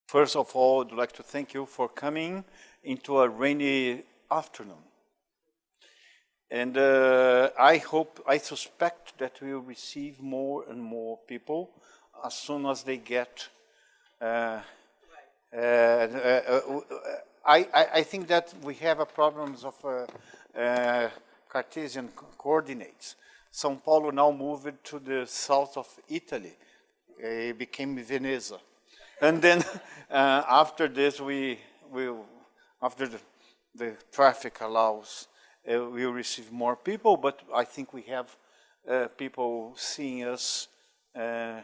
First of all, I'd like to thank you for coming into a rainy afternoon. And I suspect that we will receive more and more people as soon as they get. I think that we have a problems of Cartesian coordinates. São Paulo now moved to the south of Italy. It became Veneza. And then after this, after the traffic allows, we'll receive more people, but I think we have people seeing us at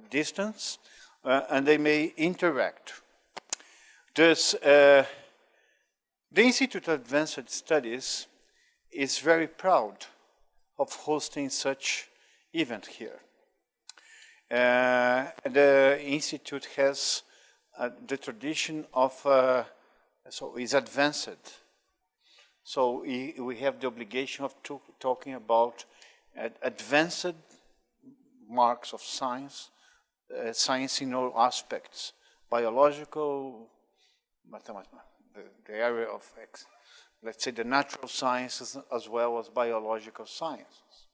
distance, and they may interact. The Institute of Advanced Studies is very proud of hosting such event here. The Institute has the tradition of, so is advanced. So we have the obligation of talking about advanced marks of science, science in all aspects, biological, mathematical, the area of, let's say, the natural sciences as well as biological sciences.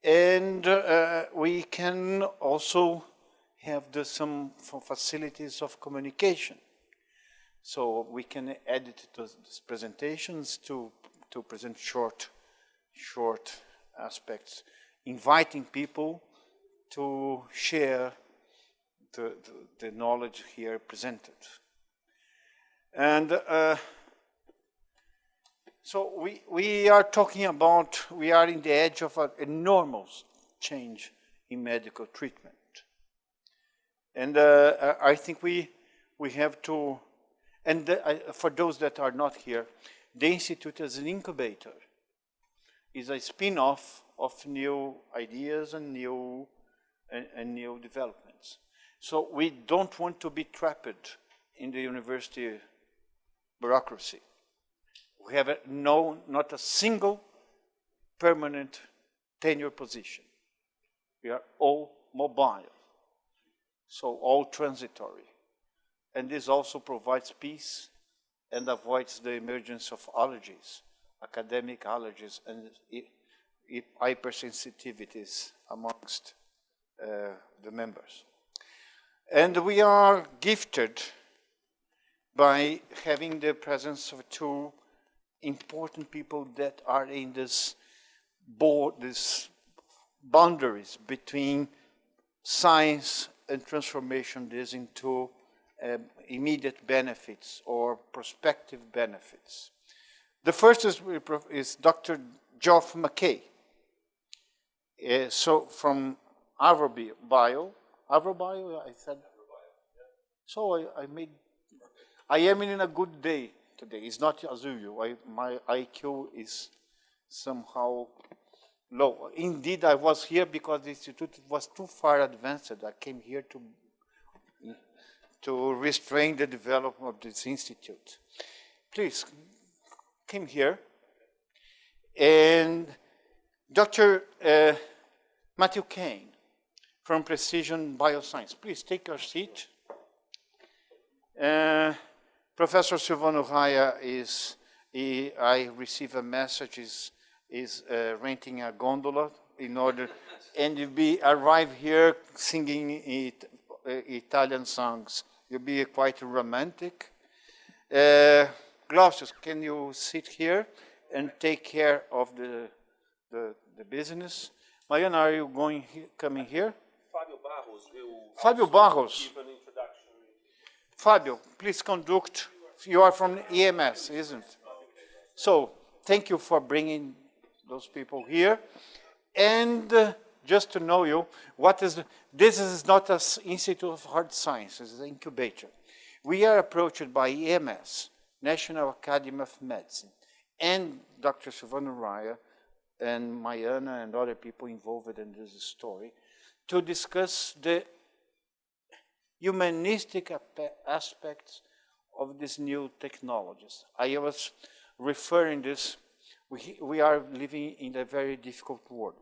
And we can also have some facilities of communication. So we can edit those presentations to present short aspects, inviting people to share the knowledge here presented. And so we are talking about, we are in the edge of an enormous change in medical treatment. And I think we have to, and for those that are not here, the Institute is an incubator, is a spin-off of new ideas and new developments. So we don't want to be trapped in the university bureaucracy. We have not a single permanent tenure position. We are all mobile, so all transitory. And this also provides peace and avoids the emergence of allergies, academic allergies, and hypersensitivities amongst the members. And we are gifted by having the presence of two important people that are in this boundaries between science and transformation this into immediate benefits or prospective benefits. The first is Dr. Geoff McKay. So from AVROBio, I said. So I am in a good day today. It's not as usual. My IQ is somehow low. Indeed, I was here because the institute was too far advanced. I came here to restrain the development of this institute. Please, come here. And Dr. Matthew Kane from Precision Bioscience. Please take your seat. Professor Silvano Raya I received a message, is renting a gondola in order, and you'll arrive here singing Italian songs. You'll be quite romantic. Glaucius, can you sit here and take care of the business? Mariana, are you coming here? Fábio Barros will Fábio Barros. give an introduction. Fábio, please conduct. You are from EMS, isn't it? So, thank you for bringing those people here. And just to know you, this is not an Institute of Hard Sciences, it's an incubator. We are approached by EMS, National Academy of Medicine, and Dr. Silvano Raya, and Mariana and other people involved in this story, to discuss the humanistic aspects of these new technologies. I was referring this, we are living in a very difficult world.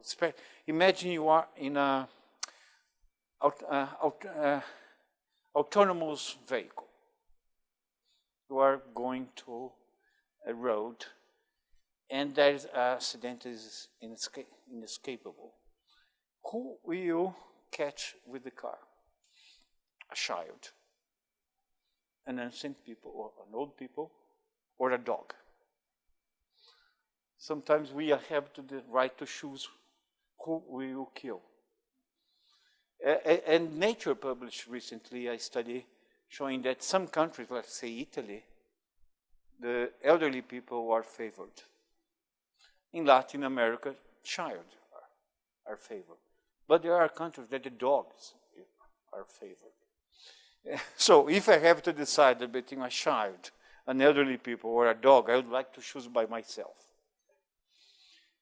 Imagine you are in autonomous vehicle. You are going to a road, and there is an accident is inescapable. Who will you catch with the car? A child, an ancient people, or an old people, or a dog. Sometimes we have the right to choose who we will kill. And Nature published recently a study showing that some countries, let's say Italy, the elderly people are favored. In Latin America, children are favored. But there are countries that the dogs are favored. So if I have to decide between a child, an elderly people, or a dog, I would like to choose by myself.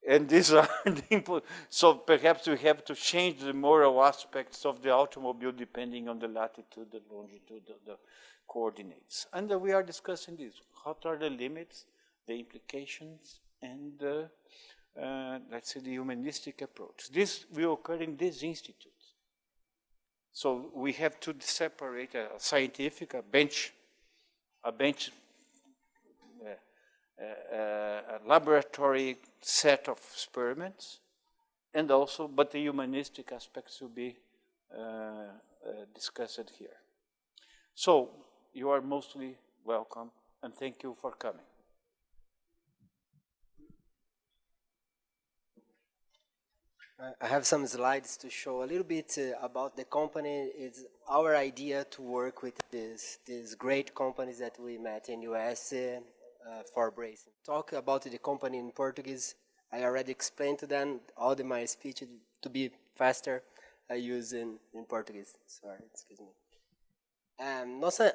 And these are the input. So perhaps we have to change the moral aspects of the automobile depending on the latitude, the longitude, the coordinates. And we are discussing this. What are the limits, the implications, and let's say the humanistic approach. This will occur in this institute. So we have to separate a scientific, a laboratory set of experiments, and also, but the humanistic aspects will be discussed here. So you are mostly welcome, and thank you for coming. I have some slides to show a little bit about the company. It's our idea to work with these great companies that we met in US for bracing. Talk about the company in Portuguese. I already explained to them all my speech to be faster. I use in Portuguese. Sorry, excuse me.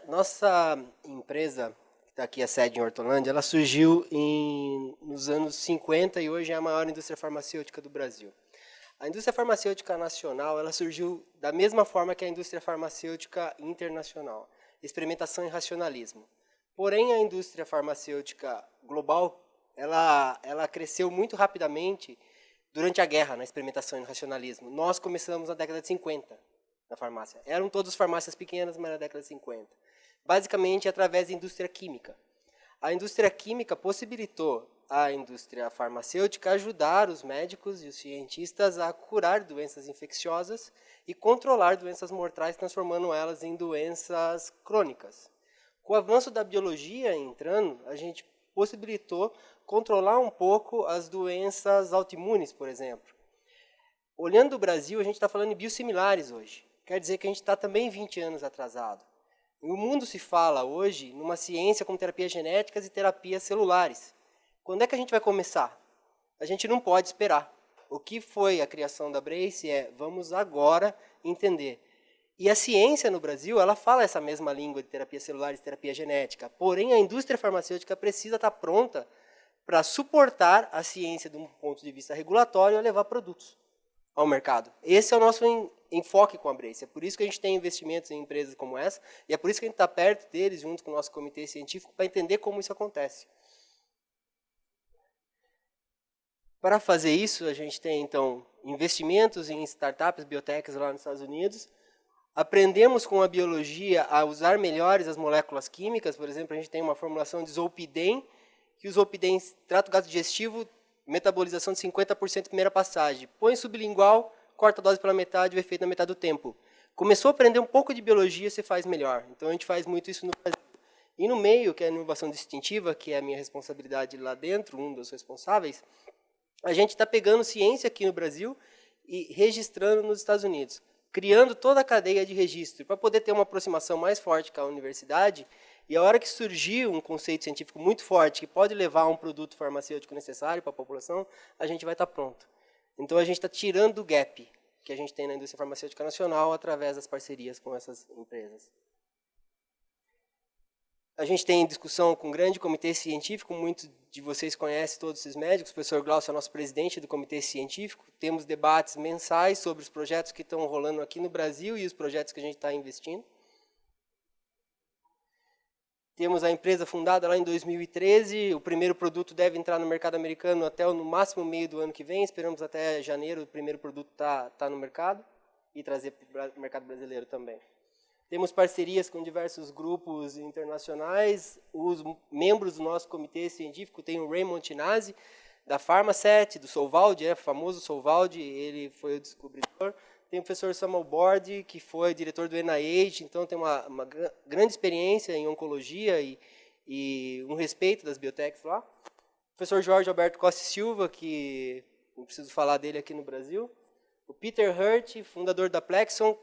Nossa empresa, que está aqui a sede em Hortolândia, ela surgiu nos anos 50 e hoje é a maior indústria farmacêutica do Brasil. A indústria farmacêutica nacional, ela surgiu da mesma forma que a indústria farmacêutica internacional, experimentação e racionalismo. Porém, a indústria farmacêutica global, ela cresceu muito rapidamente durante a guerra, na experimentação e no racionalismo. Nós começamos na década de 50, na farmácia. Eram todas farmácias pequenas, mas na década de 50. Basicamente, através da indústria química. A indústria química possibilitou a indústria farmacêutica ajudar os médicos e os cientistas a curar doenças infecciosas e controlar doenças mortais, transformando elas em doenças crônicas. Com o avanço da biologia entrando, a gente possibilitou controlar um pouco as doenças autoimunes, por exemplo. Olhando o Brasil, a gente está falando em biosimilares hoje. Quer dizer que a gente está também 20 anos atrasado. E o mundo se fala hoje numa ciência com terapias genéticas e terapias celulares. Quando é que a gente vai começar? A gente não pode esperar. O que foi a criação da Brace vamos agora entender. E a ciência no Brasil, ela fala essa mesma língua de terapia celular e terapia genética. Porém, a indústria farmacêutica precisa estar pronta para suportar a ciência de um ponto de vista regulatório e levar produtos ao mercado. Esse é o nosso enfoque com a Brace. É por isso que a gente tem investimentos em empresas como essa e é por isso que a gente está perto deles, junto com o nosso comitê científico, para entender como isso acontece. Para fazer isso, a gente tem, então, investimentos em startups, biotecas lá nos Estados Unidos. Aprendemos com a biologia a usar melhores as moléculas químicas. Por exemplo, a gente tem uma formulação de zolpidem, que o zolpidem trata o gasto digestivo, metabolização de 50% na primeira passagem. Põe sublingual, corta a dose pela metade, o efeito na metade do tempo. Começou a aprender um pouco de biologia, você faz melhor. Então, a gente faz muito isso no Brasil. E no meio, que é a inovação distintiva, que é a minha responsabilidade lá dentro, um dos responsáveis, a gente está pegando ciência aqui no Brasil e registrando nos Estados Unidos, criando toda a cadeia de registro para poder ter uma aproximação mais forte com a universidade. E a hora que surgir um conceito científico muito forte que pode levar a um produto farmacêutico necessário para a população, a gente vai estar pronto. Então, a gente está tirando o gap que a gente tem na indústria farmacêutica nacional através das parcerias com essas empresas. A gente tem discussão com um grande comitê científico, muitos de vocês conhecem todos esses médicos, o professor Glaucio é o nosso presidente do comitê científico, temos debates mensais sobre os projetos que estão rolando aqui no Brasil e os projetos que a gente está investindo. Temos a empresa fundada lá em 2013, o primeiro produto deve entrar no mercado americano até no máximo meio do ano que vem, esperamos até janeiro o primeiro produto tá no mercado e trazer para o mercado brasileiro também. Temos parcerias com diversos grupos internacionais. Os membros do nosso comitê científico tem o Raymond Tinazzi, da Pharmaset, do Solvaldi, famoso Solvaldi, ele foi o descobridor. Tem o professor Samuel Borde, que foi diretor do NIH, então tem uma grande experiência em oncologia e um respeito das biotechs lá. O professor Jorge Alberto Costa e Silva, que não preciso falar dele aqui no Brasil. O Peter Hurt, fundador da Plexicon,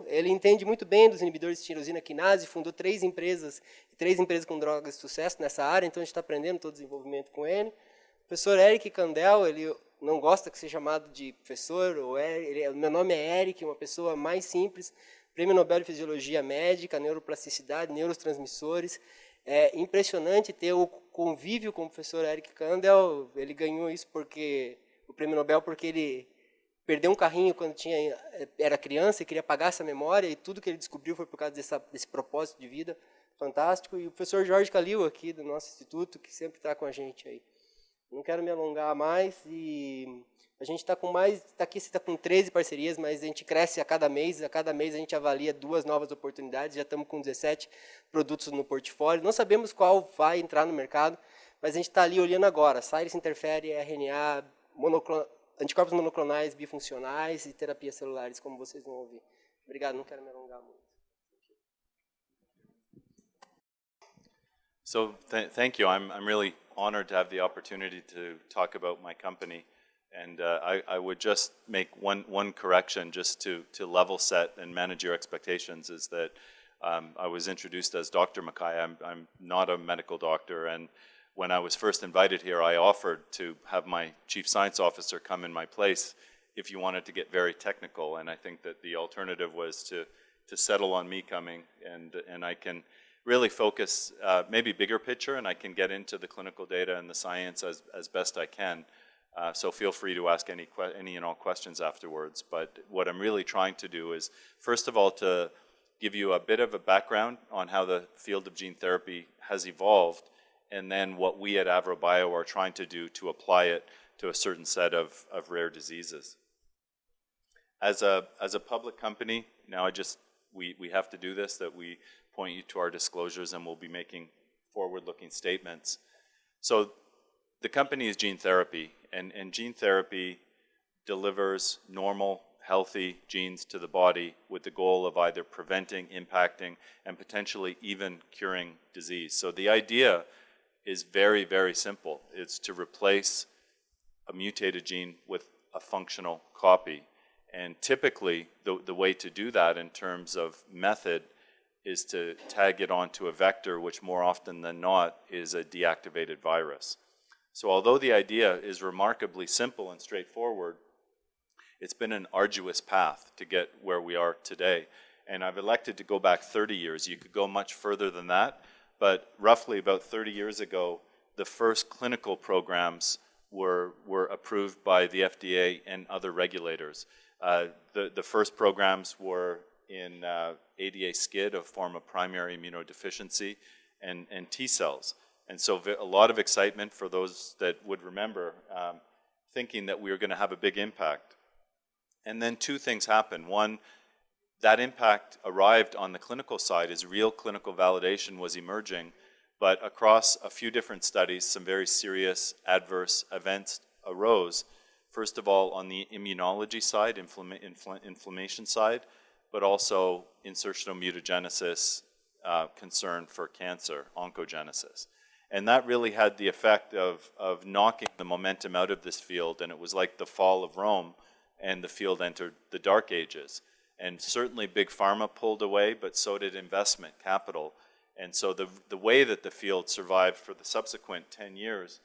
ele entende muito bem dos inibidores de tirosina quinase, fundou 3 empresas com drogas de sucesso nessa área, então a gente está aprendendo todo o desenvolvimento com ele. O professor Eric Kandel, ele não gosta que seja chamado de professor, meu nome é Eric, uma pessoa mais simples, Prêmio Nobel de Fisiologia Médica, Neuroplasticidade, Neurotransmissores. É impressionante ter o convívio com o professor Eric Kandel, ele ganhou isso o Prêmio Nobel porque ele perdeu um carrinho quando era criança e queria apagar essa memória, e tudo que ele descobriu foi por causa desse propósito de vida fantástico. E o professor Jorge Calil, aqui do nosso instituto, que sempre está com a gente aí. Não quero me alongar mais, e a gente está com aqui você está com 13 parcerias, mas a gente cresce a cada mês a gente avalia 2 novas oportunidades, já estamos com 17 produtos no portfólio, não sabemos qual vai entrar no mercado, mas a gente está ali olhando agora, Cyrus interfere, RNA, anticorpos monoclonais bifuncionais e terapias celulares, como vocês vão ouvir. Obrigado, não quero me alongar muito. So thank you. I'm really honored to have the opportunity to talk about my company. And I would just make one correction just to level set and manage your expectations, is that I was introduced as Dr. Mackay. I'm not a medical doctor, and when I was first invited here, I offered to have my chief science officer come in my place if you wanted to get very technical, and I think that the alternative was to settle on me coming, and I can really focus maybe bigger picture, and I can get into the clinical data and the science as best I can. So feel free to ask any and all questions afterwards. But what I'm really trying to do is, first of all, to give you a bit of a background on how the field of gene therapy has evolved, and then what we at AvroBio are trying to do to apply it to a certain set of rare diseases. As a public company, now we have to do this, that we point you to our disclosures, and we'll be making forward-looking statements. So the company is gene therapy, and gene therapy delivers normal, healthy genes to the body with the goal of either preventing, impacting, and potentially even curing disease. So the idea is very, very simple. It's to replace a mutated gene with a functional copy. And typically, the way to do that in terms of method is to tag it onto a vector, which more often than not is a deactivated virus. So although the idea is remarkably simple and straightforward, it's been an arduous path to get where we are today. And I've elected to go back 30 years. You could go much further than that, but roughly about 30 years ago, the first clinical programs were approved by the FDA and other regulators. The first programs were in ADA SCID, a form of primary immunodeficiency, and T cells. And so a lot of excitement for those that would remember, thinking that we were going to have a big impact. And then 2 things happened. One, that impact arrived on the clinical side as real clinical validation was emerging, but across a few different studies, some very serious adverse events arose. First of all, on the immunology side, inflammation side, but also insertional mutagenesis, concern for cancer, oncogenesis. And that really had the effect of knocking the momentum out of this field, and it was like the fall of Rome, and the field entered the Dark Ages. And certainly Big Pharma pulled away, but so did investment capital. And so the way that the field survived for the subsequent 10 years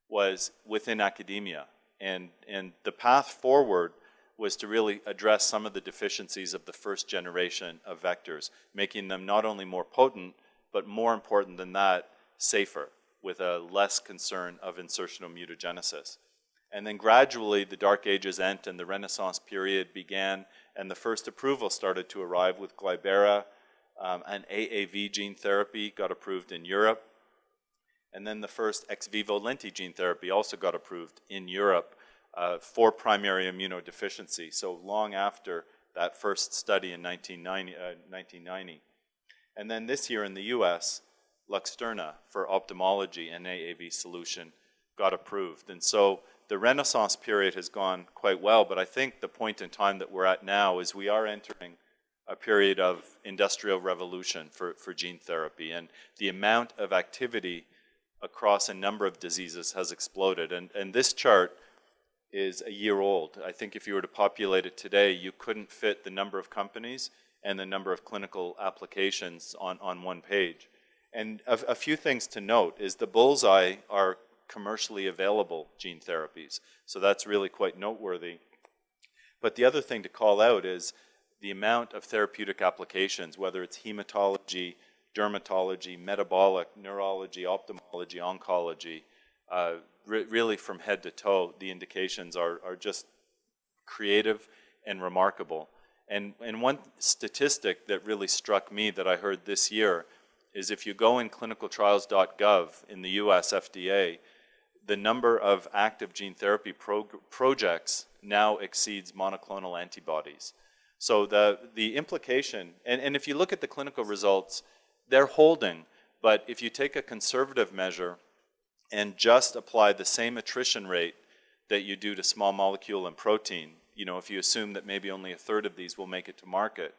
was within academia. And the path forward was to really address some of the deficiencies of the first generation of vectors, making them not only more potent, but more important than that, safer, with a less concern of insertional mutagenesis. And then gradually the Dark Ages end and the Renaissance period began, and the first approval started to arrive with Glybera. An AAV gene therapy got approved in Europe. And then the first ex vivo lenti gene therapy also got approved in Europe for primary immunodeficiency. So long after that first study in 1990. And then this year in the US, Luxturna for ophthalmology and AAV solution got approved. And so the Renaissance period has gone quite well, but I think the point in time that we're at now is we are entering a period of industrial revolution for gene therapy, and the amount of activity across a number of diseases has exploded. And this chart is a year old. I think if you were to populate it today, you couldn't fit the number of companies and the number of clinical applications on one page. And a few things to note is the bullseye are commercially available gene therapies. So that's really quite noteworthy. But the other thing to call out is the amount of therapeutic applications, whether it's hematology, dermatology, metabolic, neurology, ophthalmology, oncology, really from head to toe, the indications are just creative and remarkable. And one statistic that really struck me that I heard this year is if you go in clinicaltrials.gov in the US FDA, the number of active gene therapy projects now exceeds monoclonal antibodies. So the implication, and if you look at the clinical results, they're holding, but if you take a conservative measure and just apply the same attrition rate that you do to small molecule and protein, you know, if you assume that maybe only a third of these will make it to market,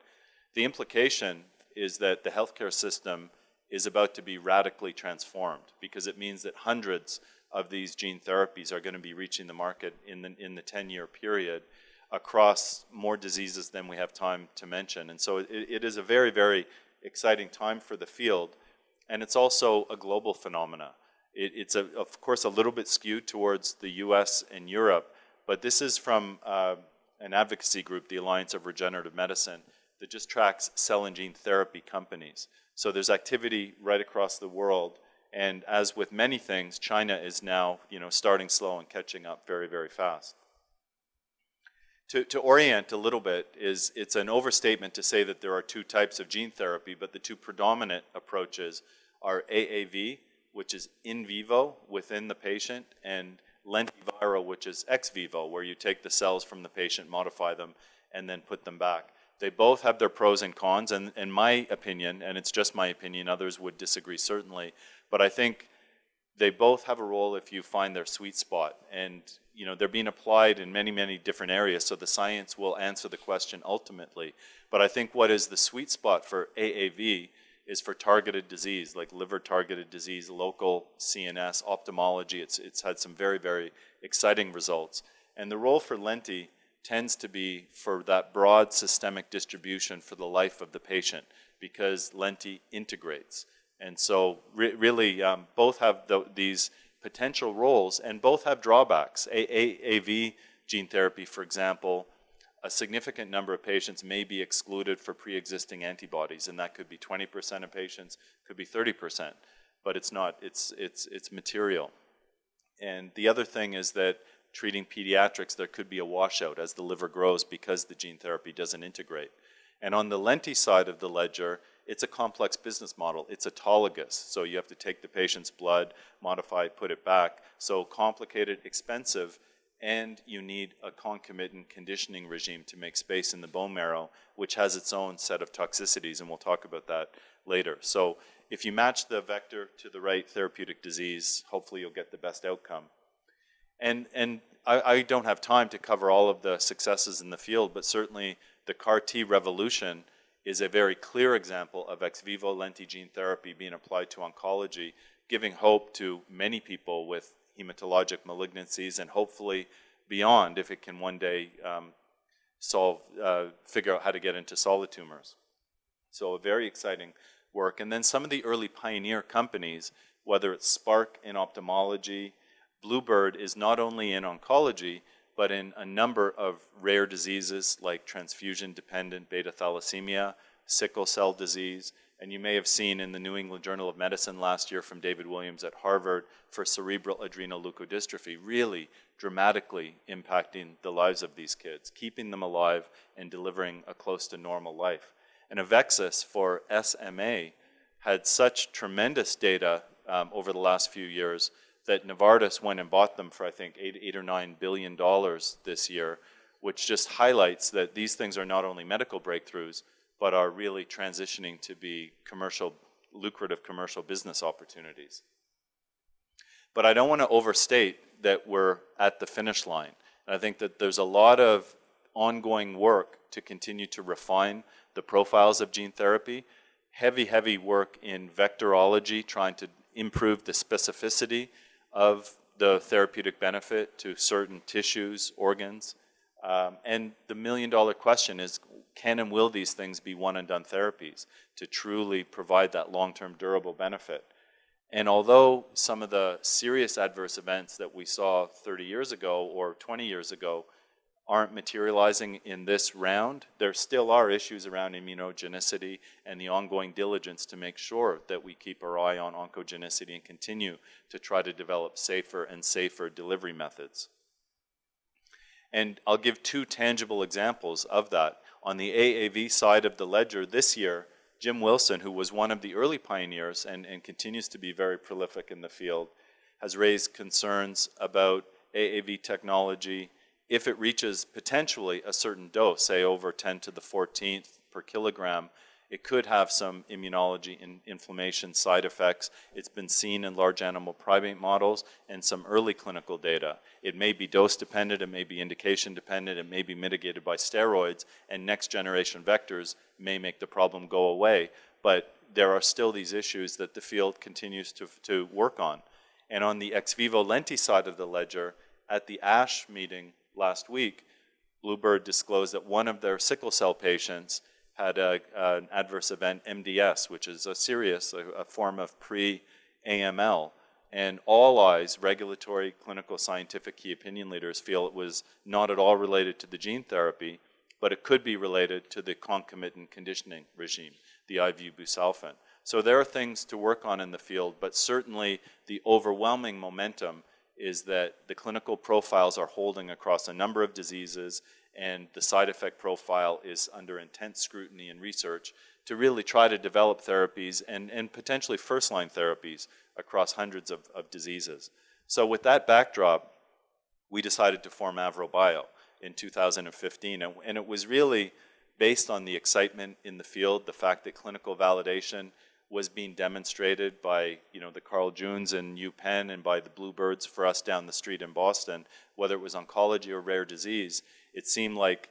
the implication is that the healthcare system is about to be radically transformed, because it means that hundreds of these gene therapies are going to be reaching the market in the 10-year period across more diseases than we have time to mention. And so it is a very, very exciting time for the field, and it's also a global phenomena. It's of course a little bit skewed towards the US and Europe, but this is from an advocacy group, the Alliance of Regenerative Medicine, that just tracks cell and gene therapy companies. So there's activity right across the world, and as with many things, China is now, you know, starting slow and catching up very, very fast. To orient a little bit, it's an overstatement to say that there are two types of gene therapy, but the two predominant approaches are AAV, which is in vivo within the patient, and lentiviral, which is ex vivo, where you take the cells from the patient, modify them, and then put them back. They both have their pros and cons, and in my opinion, and it's just my opinion, others would disagree certainly, but I think they both have a role if you find their sweet spot. And you know, they're being applied in many, many different areas, so the science will answer the question ultimately. But I think what is the sweet spot for AAV is for targeted disease, like liver-targeted disease, local CNS, ophthalmology. It's had some very, very exciting results. And the role for lenti tends to be for that broad systemic distribution for the life of the patient, because lenti integrates. And so really both have these potential roles, and both have drawbacks. AAV gene therapy, for example, a significant number of patients may be excluded for pre-existing antibodies, and that could be 20% of patients, could be 30%, but it's not, it's material. And the other thing is that treating pediatrics, there could be a washout as the liver grows because the gene therapy doesn't integrate. And on the lenti side of the ledger, it's a complex business model. It's autologous, so you have to take the patient's blood, modify it, put it back. So complicated, expensive, and you need a concomitant conditioning regime to make space in the bone marrow, which has its own set of toxicities, and we'll talk about that later. So if you match the vector to the right therapeutic disease, hopefully you'll get the best outcome. And I don't have time to cover all of the successes in the field, but certainly the CAR T revolution is a very clear example of ex vivo lenti gene therapy being applied to oncology, giving hope to many people with hematologic malignancies, and hopefully beyond, if it can one day figure out how to get into solid tumors. So a very exciting work. And then some of the early pioneer companies, whether it's Spark in ophthalmology, Bluebird is not only in oncology, but in a number of rare diseases like transfusion-dependent beta thalassemia, sickle cell disease, and you may have seen in the New England Journal of Medicine last year from David Williams at Harvard for cerebral adrenoleukodystrophy, really dramatically impacting the lives of these kids, keeping them alive and delivering a close to normal life. And Avexis for SMA had such tremendous data over the last few years that Novartis went and bought them for, I think, $8 or $9 billion this year, which just highlights that these things are not only medical breakthroughs, but are really transitioning to be lucrative commercial business opportunities. But I don't want to overstate that we're at the finish line. And I think that there's a lot of ongoing work to continue to refine the profiles of gene therapy, heavy work in vectorology, trying to improve the specificity of the therapeutic benefit to certain tissues, organs. And the million-dollar question is, can and will these things be one-and-done therapies to truly provide that long-term durable benefit? And although some of the serious adverse events that we saw 30 years ago or 20 years ago aren't materializing in this round, there still are issues around immunogenicity and the ongoing diligence to make sure that we keep our eye on oncogenicity and continue to try to develop safer and safer delivery methods. And I'll give two tangible examples of that. On the AAV side of the ledger this year, Jim Wilson, who was one of the early pioneers and continues to be very prolific in the field, has raised concerns about AAV technology. If it reaches potentially a certain dose, say over 10 to the 14th per kilogram, it could have some immunology and inflammation side effects. It's been seen in large animal primate models and some early clinical data. It may be dose dependent, it may be indication dependent, it may be mitigated by steroids, and next generation vectors may make the problem go away. But there are still these issues that the field continues to work on. And on the ex vivo lenti side of the ledger, at the ASH meeting last week, Bluebird disclosed that one of their sickle cell patients had an adverse event, MDS, which is a form of pre-AML. And all eyes, regulatory, clinical, scientific key opinion leaders feel it was not at all related to the gene therapy, but it could be related to the concomitant conditioning regime, the IV busulfan. So there are things to work on in the field, but certainly the overwhelming momentum is that the clinical profiles are holding across a number of diseases, and the side effect profile is under intense scrutiny and research to really try to develop therapies and potentially first-line therapies across hundreds of diseases. So with that backdrop, we decided to form AVROBio in 2015, and it was really based on the excitement in the field, the fact that clinical validation was being demonstrated by the Carl Junes in UPenn and by the Bluebirds for us down the street in Boston, whether it was oncology or rare disease. It seemed like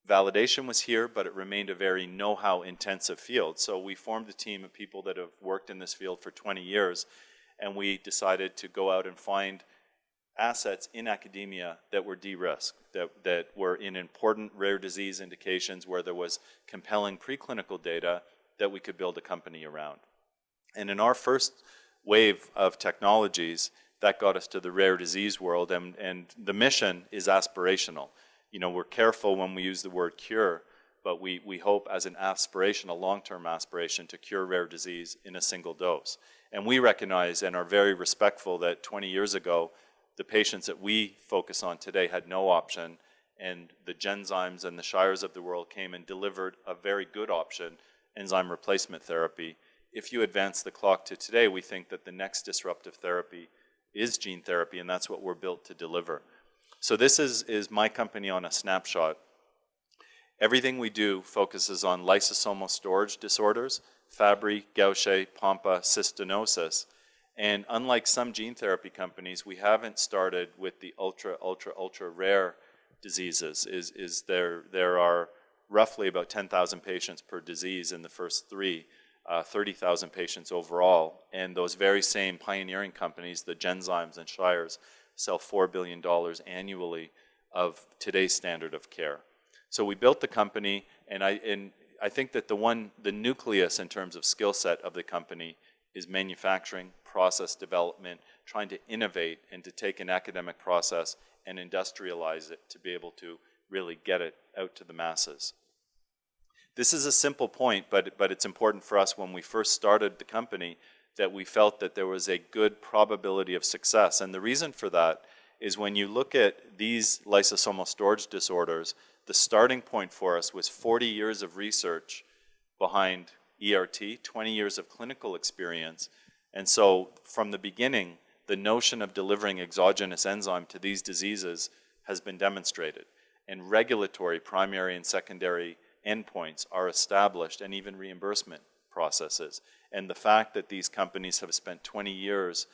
validation was here, but it remained a very know-how intensive field. So we formed a team of people that have worked in this field for 20 years, and we decided to go out and find assets in academia that were de-risked, that were in important rare disease indications where there was compelling preclinical data that we could build a company around. And in our first wave of technologies, that got us to the rare disease world, and the mission is aspirational. We're careful when we use the word cure, but we hope as an aspiration, a long-term aspiration, to cure rare disease in a single dose. And we recognize and are very respectful that 20 years ago, the patients that we focus on today had no option, and the Genzymes and the Shires of the world came and delivered a very good option, enzyme replacement therapy. If you advance the clock to today, we think that the next disruptive therapy is gene therapy, and that's what we're built to deliver. So this is my company on a snapshot. Everything we do focuses on lysosomal storage disorders, Fabry, Gaucher, Pompe, cystinosis. And unlike some gene therapy companies, we haven't started with the ultra rare diseases. There are roughly about 10,000 patients per disease in the first three, 30,000 patients overall. And those very same pioneering companies, the Genzymes and Shires, sell $4 billion annually of today's standard of care. So we built the company, and I think that the nucleus in terms of skill set of the company is manufacturing, process development, trying to innovate and to take an academic process and industrialize it to be able to really get it out to the masses. This is a simple point, but it's important for us when we first started the company that we felt that there was a good probability of success. And the reason for that is when you look at these lysosomal storage disorders, the starting point for us was 40 years of research behind ERT, 20 years of clinical experience. And so from the beginning, the notion of delivering exogenous enzyme to these diseases has been demonstrated. and regulatory primary and secondary endpoints are established, and even reimbursement processes. And the fact that these companies have spent 20 years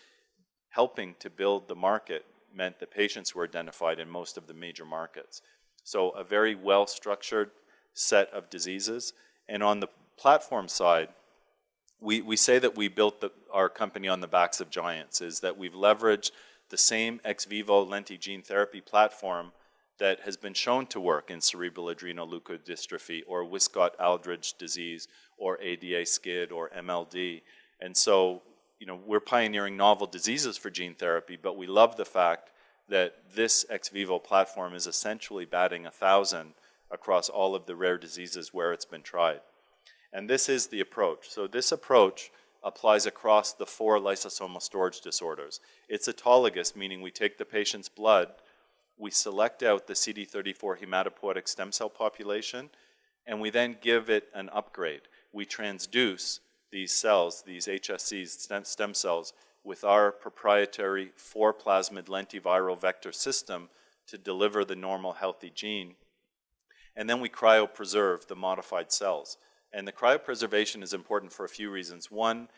helping to build the market meant that patients were identified in most of the major markets. So a very well-structured set of diseases. And on the platform side, we say that we built our company on the backs of giants, is that we've leveraged the same ex vivo lenti gene therapy platform that has been shown to work in cerebral adrenoleukodystrophy or Wiskott-Aldrich disease or ADA-SCID or MLD. And so, we're pioneering novel diseases for gene therapy, but we love the fact that this ex vivo platform is essentially batting 1,000 across all of the rare diseases where it's been tried. And this is the approach. So this approach applies across the 4 lysosomal storage disorders. It's autologous, meaning we take the patient's blood, we select out the CD34 hematopoietic stem cell population, and we then give it an upgrade. We transduce these cells, these HSCs, stem cells, with our proprietary 4-plasmid lentiviral vector system to deliver the normal healthy gene. And then we cryopreserve the modified cells. And the cryopreservation is important for a few reasons. One,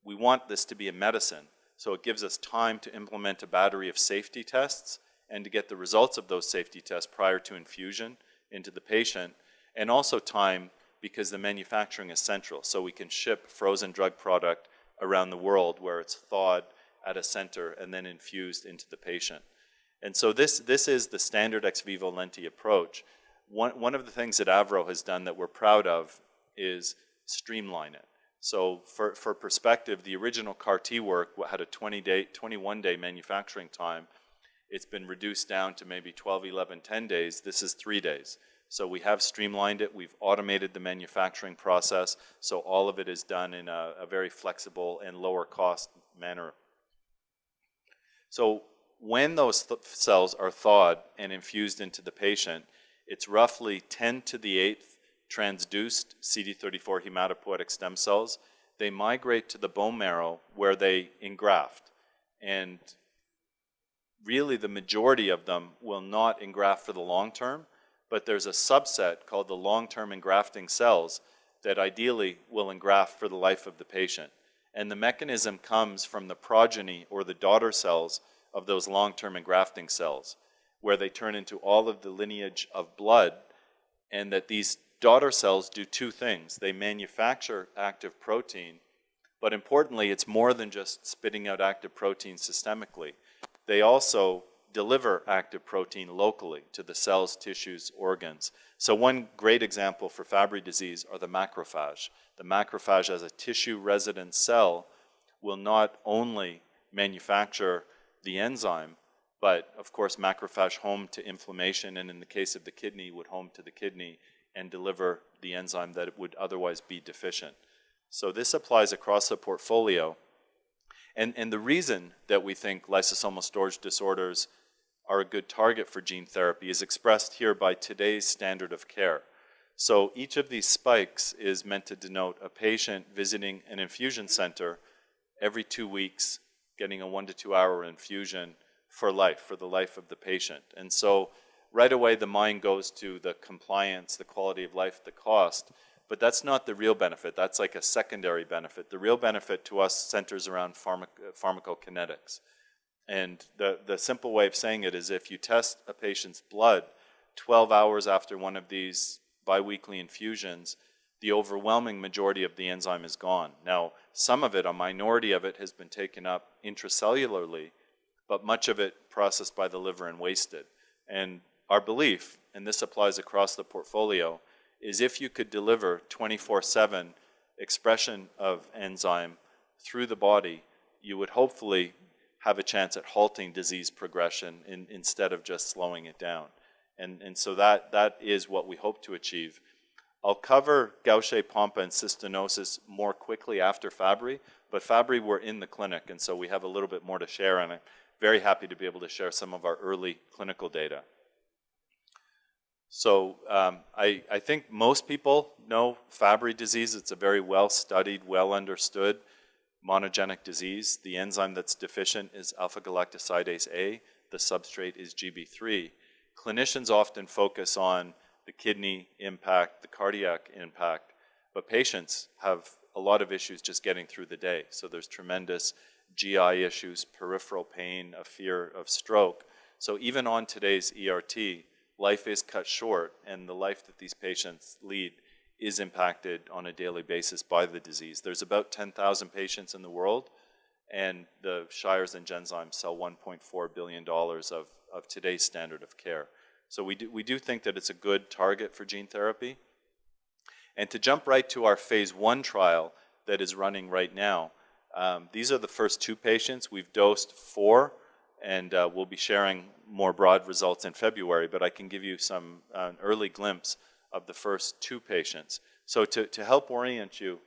we want this to be a medicine, so it gives us time to implement a battery of safety tests and to get the results of those safety tests prior to infusion into the patient, and also time because the manufacturing is central, so we can ship frozen drug product around the world where it's thawed at a center and then infused into the patient. And so this is the standard ex vivo lenti approach. One of the things that Avro has done that we're proud of is streamline it. So for perspective, the original CAR T work had a 21-day manufacturing time. It's been reduced down to maybe 12, 11, 10 days. This is 3 days. So we have streamlined it. We've automated the manufacturing process. So all of it is done in a very flexible and lower cost manner. So when those cells are thawed and infused into the patient, it's roughly 10 to the 8th transduced CD34 hematopoietic stem cells. They migrate to the bone marrow where they engraft. And really the majority of them will not engraft for the long term, but there's a subset called the long-term engrafting cells that ideally will engraft for the life of the patient. And the mechanism comes from the progeny or the daughter cells of those long-term engrafting cells, where they turn into all of the lineage of blood, and that these daughter cells do 2 things. They manufacture active protein, but importantly, it's more than just spitting out active protein systemically. They also deliver active protein locally to the cells, tissues, organs. So one great example for Fabry disease are the macrophage. The macrophage as a tissue-resident cell will not only manufacture the enzyme, but of course macrophage home to inflammation, and in the case of the kidney would home to the kidney and deliver the enzyme that would otherwise be deficient. So this applies across the portfolio. And the reason that we think lysosomal storage disorders are a good target for gene therapy is expressed here by today's standard of care. So each of these spikes is meant to denote a patient visiting an infusion center every 2 weeks, getting a 1 to 2 hour infusion for life, for the life of the patient. And so right away the mind goes to the compliance, the quality of life, the cost, but that's not the real benefit. That's like a secondary benefit. The real benefit to us centers around pharmacokinetics. And the simple way of saying it is if you test a patient's blood 12 hours after one of these biweekly infusions, the overwhelming majority of the enzyme is gone. Now, some of it, a minority of it, has been taken up intracellularly, but much of it processed by the liver and wasted. And our belief, and this applies across the portfolio, is if you could deliver 24/7 expression of enzyme through the body, you would hopefully have a chance at halting disease progression instead of just slowing it down. And so that is what we hope to achieve. I'll cover Gaucher-Pompe and cystinosis more quickly after Fabry, but Fabry we're in the clinic, and so we have a little bit more to share, and I'm very happy to be able to share some of our early clinical data. So I think most people know Fabry disease. It's a very well-studied, well-understood monogenic disease. The enzyme that's deficient is alpha-galactosidase A. The substrate is GB3. clinicians often focus on the kidney impact, the cardiac impact, but patients have a lot of issues just getting through the day. So there's tremendous GI issues, peripheral pain, a fear of stroke. So even on today's ERT, life is cut short, and the life that these patients lead is impacted on a daily basis by the disease. There's about 10,000 patients in the world, and the Shires and Genzyme sell $1.4 billion of today's standard of care. So we do think that it's a good target for gene therapy. And to jump right to our phase 1 trial that is running right now, these are the first 2 patients. We've dosed 4, and we'll be sharing more broad results in February, but I can give you an early glimpse of the first 2 patients. So to help orient you,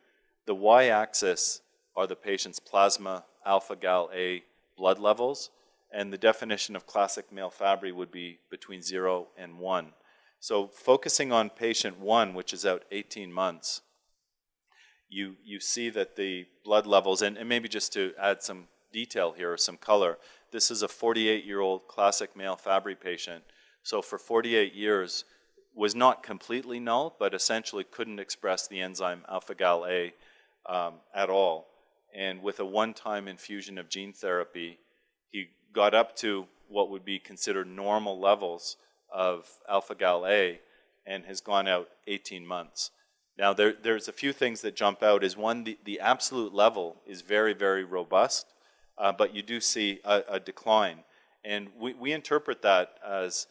the y-axis are the patient's plasma alpha-gal A blood levels, and the definition of classic male Fabry would be between 0 and 1. So focusing on patient 1, which is out 18 months, you see that the blood levels, and maybe just to add some detail here or some color, this is a 48-year-old classic male Fabry patient. So for 48 years, was not completely null, but essentially couldn't express the enzyme alpha-gal A at all. And with a one-time infusion of gene therapy, he got up to what would be considered normal levels of alpha-gal A and has gone out 18 months. Now, there's a few things that jump out. Is one, the absolute level is very, very robust, but you do see a decline. And we interpret that as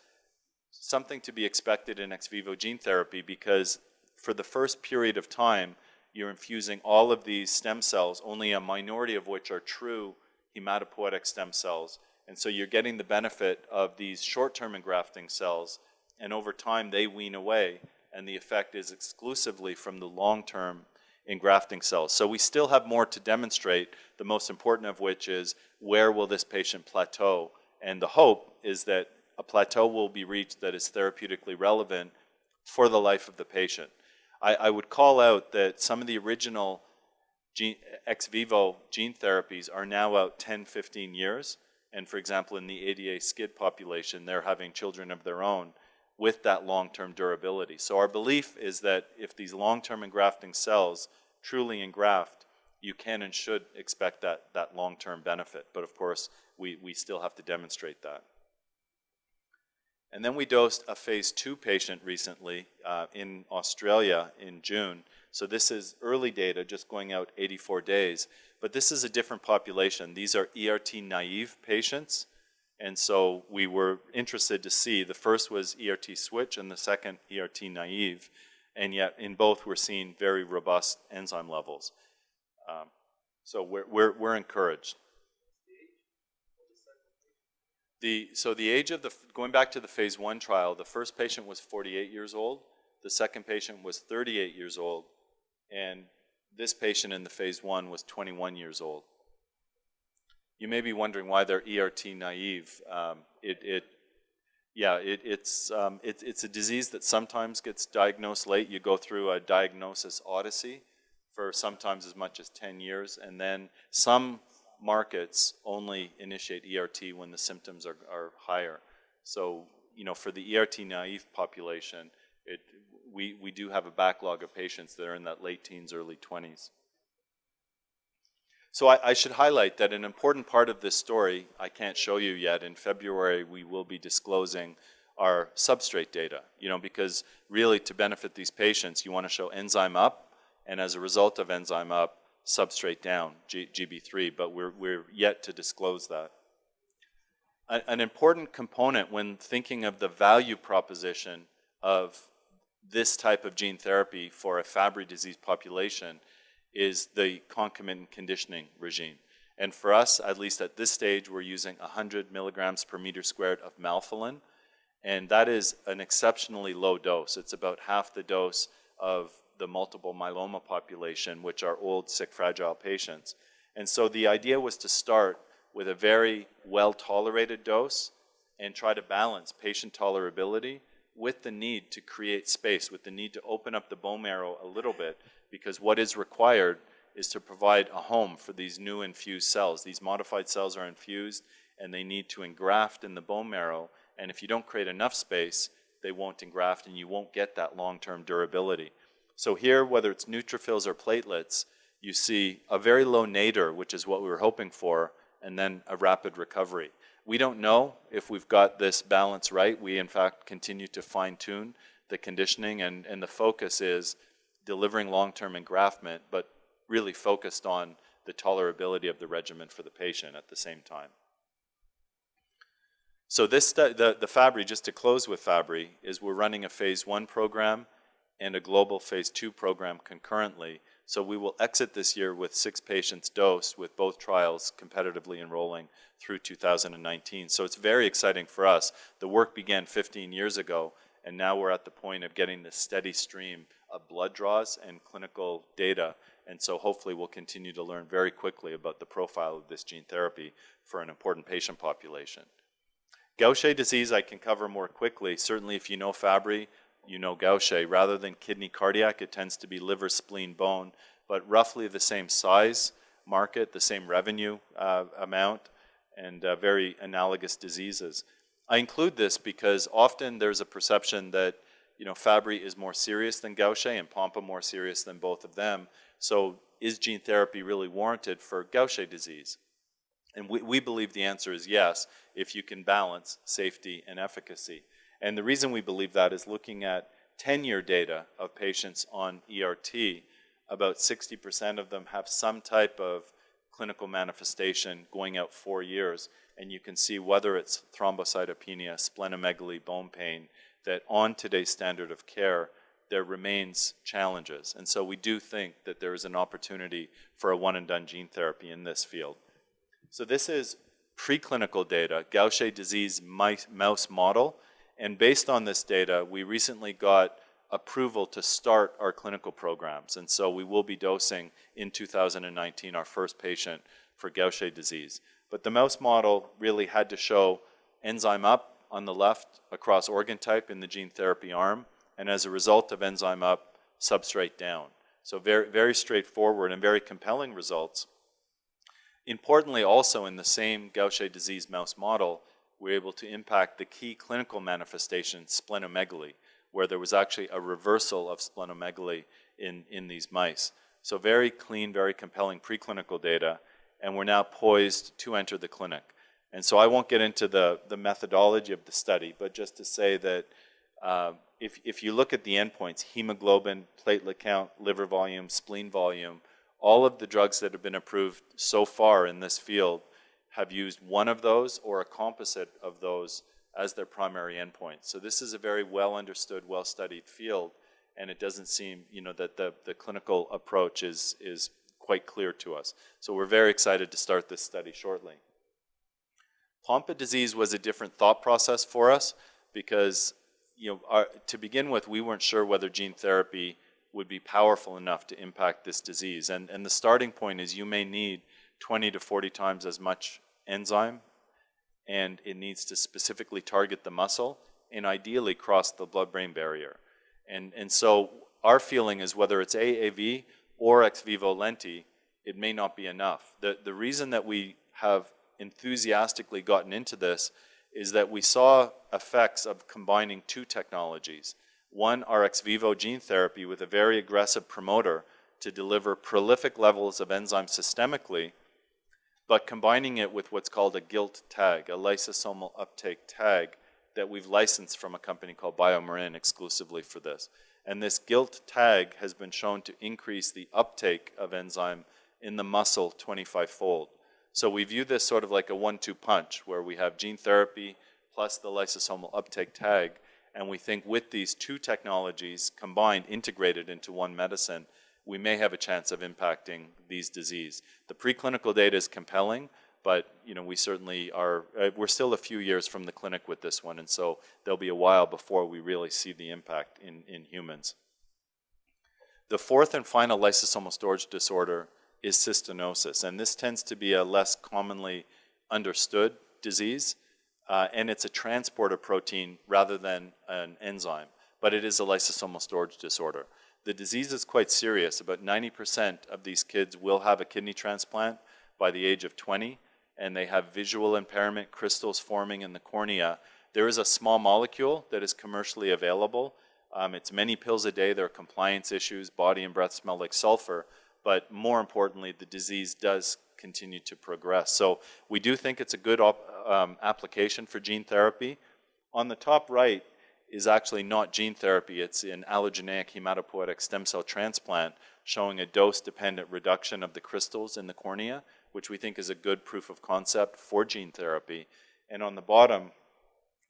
something to be expected in ex vivo gene therapy, because for the first period of time, you're infusing all of these stem cells, only a minority of which are true hematopoietic stem cells. And so you're getting the benefit of these short-term engrafting cells, and over time they wean away, and the effect is exclusively from the long-term engrafting cells. So we still have more to demonstrate, the most important of which is where will this patient plateau? And the hope is that a plateau will be reached that is therapeutically relevant for the life of the patient. I would call out that some of the original ex vivo gene therapies are now out 10, 15 years. And for example, in the ADA SCID population, they're having children of their own with that long-term durability. So our belief is that if these long-term engrafting cells truly engraft, you can and should expect that long-term benefit. But of course, we still have to demonstrate that. And then we dosed a phase 2 patient recently in Australia in June. So this is early data, just going out 84 days. But this is a different population. These are ERT naive patients. And so we were interested to see, the first was ERT switch and the second ERT naive. And yet in both we're seeing very robust enzyme levels. So we're encouraged. So the age of going back to the phase 1 trial, the first patient was 48 years old, the second patient was 38 years old, and this patient in the phase 1 was 21 years old. You may be wondering why they're ERT naive. It's a disease that sometimes gets diagnosed late. You go through a diagnosis odyssey for sometimes as much as 10 years, and then some markets only initiate ERT when the symptoms are higher. So, for the ERT naive population, we do have a backlog of patients that are in that late teens, early 20s. So I should highlight that an important part of this story, I can't show you yet. In February, we will be disclosing our substrate data, because really to benefit these patients, you want to show enzyme up, and as a result of enzyme up, substrate down, GB3, but we're yet to disclose that. An important component when thinking of the value proposition of this type of gene therapy for a Fabry disease population is the concomitant conditioning regime. And for us, at least at this stage, we're using 100 milligrams per meter squared of malphalin, and that is an exceptionally low dose. It's about half the dose of the multiple myeloma population, which are old, sick, fragile patients. And so the idea was to start with a very well-tolerated dose and try to balance patient tolerability with the need to create space, with the need to open up the bone marrow a little bit, because what is required is to provide a home for these new infused cells. These modified cells are infused, and they need to engraft in the bone marrow And if you don't create enough space, they won't engraft and you won't get that long-term durability. So here, whether it's neutrophils or platelets, you see a very low nadir, which is what we were hoping for, and then a rapid recovery. We don't know if we've got this balance right. We, in fact, continue to fine-tune the conditioning, and the focus is delivering long-term engraftment, but really focused on the tolerability of the regimen for the patient at the same time. So this the Fabry, just to close with Fabry, is we're running a phase 1 program and a global phase 2 program concurrently. So we will exit this year with 6 patients dosed, with both trials competitively enrolling through 2019. So it's very exciting for us. The work began 15 years ago, and now we're at the point of getting this steady stream of blood draws and clinical data. And so hopefully we'll continue to learn very quickly about the profile of this gene therapy for an important patient population. Gaucher disease I can cover more quickly. Certainly if you know Fabry, you know Gaucher. Rather than kidney cardiac, it tends to be liver, spleen, bone, but roughly the same size market, the same revenue amount, and very analogous diseases. I include this because often there's a perception that Fabry is more serious than Gaucher and Pompe more serious than both of them. So is gene therapy really warranted for Gaucher disease? And we believe the answer is yes, if you can balance safety and efficacy. And the reason we believe that is looking at 10-year data of patients on ERT, about 60% of them have some type of clinical manifestation going out 4 years. And you can see whether it's thrombocytopenia, splenomegaly, bone pain, that on today's standard of care, there remains challenges. And so we do think that there is an opportunity for a one-and-done gene therapy in this field. So this is preclinical data, Gaucher disease mouse model. And based on this data, we recently got approval to start our clinical programs. And so we will be dosing in 2019 our first patient for Gaucher disease. But the mouse model really had to show enzyme up on the left across organ type in the gene therapy arm, and as a result of enzyme up, substrate down. So very, very straightforward and very compelling results. Importantly, also in the same Gaucher disease mouse model, we're able to impact the key clinical manifestation, splenomegaly, where there was actually a reversal of splenomegaly in these mice. So very clean, very compelling preclinical data, and we're now poised to enter the clinic. And so I won't get into the methodology of the study, but just to say that if you look at the endpoints, hemoglobin, platelet count, liver volume, spleen volume, all of the drugs that have been approved so far in this field have used one of those or a composite of those as their primary endpoint. So this is a very well understood, well studied field, and it doesn't seem that the clinical approach is quite clear to us. So we're very excited to start this study shortly. Pompe disease was a different thought process for us because to begin with, we weren't sure whether gene therapy would be powerful enough to impact this disease. And the starting point is you may need 20 to 40 times as much enzyme, and it needs to specifically target the muscle and ideally cross the blood-brain barrier. And so our feeling is whether it's AAV or ex vivo lenti, it may not be enough. The reason that we have enthusiastically gotten into this is that we saw effects of combining two technologies. One, our ex vivo gene therapy with a very aggressive promoter to deliver prolific levels of enzyme systemically, but combining it with what's called a GILT tag, a lysosomal uptake tag that we've licensed from a company called BioMarin exclusively for this. And this GILT tag has been shown to increase the uptake of enzyme in the muscle 25-fold. So we view this sort of like a 1-2 punch, where we have gene therapy plus the lysosomal uptake tag, and we think with these two technologies combined, integrated into one medicine, we may have a chance of impacting these diseases. The preclinical data is compelling, but we certainly are, we're still a few years from the clinic with this one, and so there'll be a while before we really see the impact in humans. The fourth and final lysosomal storage disorder is cystinosis, and this tends to be a less commonly understood disease, and it's a transporter protein rather than an enzyme, but it is a lysosomal storage disorder. The disease is quite serious. About 90% of these kids will have a kidney transplant by the age of 20, and they have visual impairment, crystals forming in the cornea There is a small molecule that is commercially available. It's many pills a day. There are compliance issues. Body and breath smell like sulfur. But more importantly, the disease does continue to progress. So we do think it's a good application for gene therapy. On the top right is actually not gene therapy. It's an allogeneic hematopoietic stem cell transplant showing a dose-dependent reduction of the crystals in the cornea, which we think is a good proof of concept for gene therapy. And on the bottom,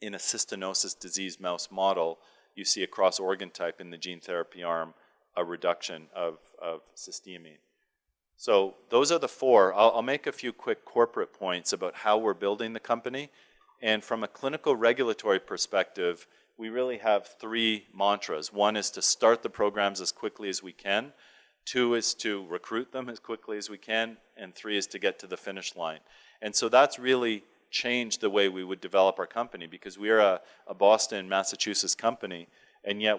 in a cystinosis disease mouse model, you see across organ type in the gene therapy arm a reduction of cysteamine. So those are the four. I'll make a few quick corporate points about how we're building the company. And from a clinical regulatory perspective, we really have three mantras. One is to start the programs as quickly as we can. Two is to recruit them as quickly as we can. And three is to get to the finish line. And so that's really changed the way we would develop our company, because we are a Boston, Massachusetts company, and yet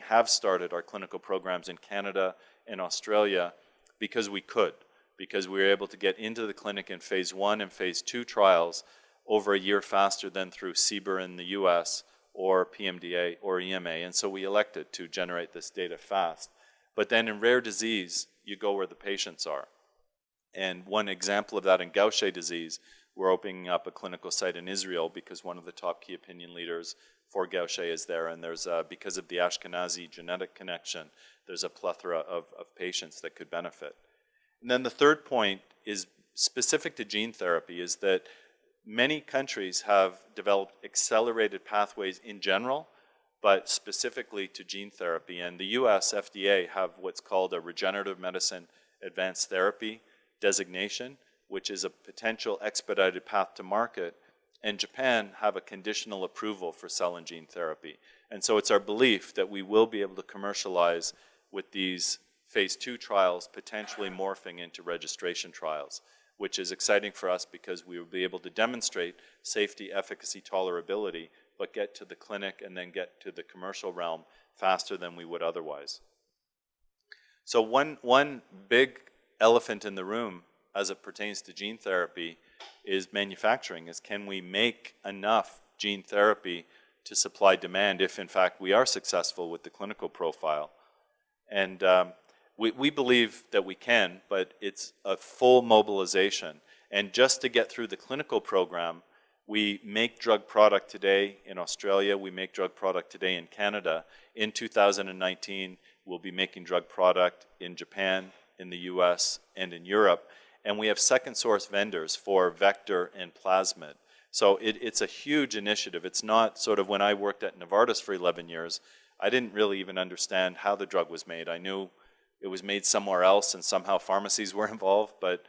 have started our clinical programs in Canada and Australia because we were able to get into the clinic in phase 1 and phase 2 trials over a year faster than through CBER in the US or PMDA or EMA. And so we elected to generate this data fast. But then in rare disease, you go where the patients are. And one example of that in Gaucher disease, we're opening up a clinical site in Israel because one of the top key opinion leaders for Gaucher is there, and there's because of the Ashkenazi genetic connection, there's a plethora of patients that could benefit. And then the third point is specific to gene therapy, is that many countries have developed accelerated pathways in general, but specifically to gene therapy. And the US FDA have what's called a regenerative medicine advanced therapy designation, which is a potential expedited path to market. And Japan have a conditional approval for cell and gene therapy. And so it's our belief that we will be able to commercialize with these phase 2 trials potentially morphing into registration trials, which is exciting for us because we will be able to demonstrate safety, efficacy, tolerability, but get to the clinic and then get to the commercial realm faster than we would otherwise. So one big elephant in the room as it pertains to gene therapy is manufacturing, is can we make enough gene therapy to supply demand if in fact we are successful with the clinical profile. And we believe that we can, but it's a full mobilization. And just to get through the clinical program, we make drug product today in Australia, we make drug product today in Canada. In 2019, we'll be making drug product in Japan, in the US, and in Europe. And we have second source vendors for vector and plasmid. So it's a huge initiative. It's not sort of when I worked at Novartis for 11 years, I didn't really even understand how the drug was made. I knew it was made somewhere else and somehow pharmacies were involved, but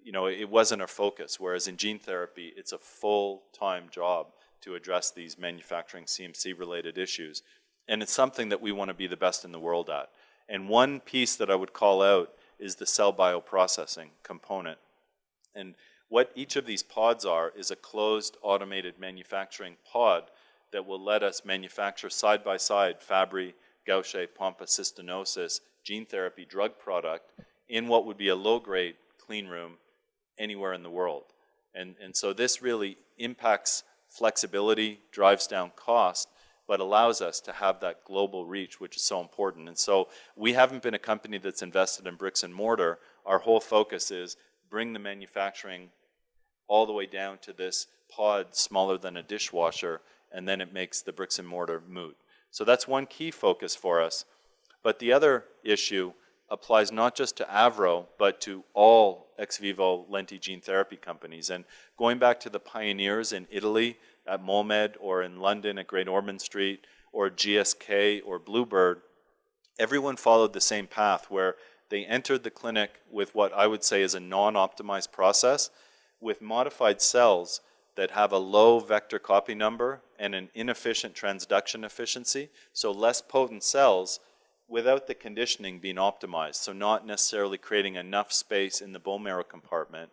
you know, it wasn't our focus. Whereas in gene therapy, it's a full-time job to address these manufacturing CMC-related issues. And it's something that we want to be the best in the world at. And one piece that I would call out is the cell bioprocessing component. And what each of these pods are is a closed automated manufacturing pod that will let us manufacture side by side Fabry, Gaucher, Pompe, cystinosis, gene therapy drug product in what would be a low-grade clean room anywhere in the world. And so this really impacts flexibility, drives down cost, but allows us to have that global reach, which is so important. And so we haven't been a company that's invested in bricks and mortar. Our whole focus is bring the manufacturing all the way down to this pod smaller than a dishwasher, and then it makes the bricks and mortar moot. So that's one key focus for us. But the other issue applies not just to Avro, but to all ex vivo lenti gene therapy companies. And going back to the pioneers in Italy at Molmed, or in London at Great Ormond Street, or GSK or Bluebird, everyone followed the same path where they entered the clinic with what I would say is a non-optimized process with modified cells that have a low vector copy number and an inefficient transduction efficiency, so less potent cells without the conditioning being optimized, so not necessarily creating enough space in the bone marrow compartment.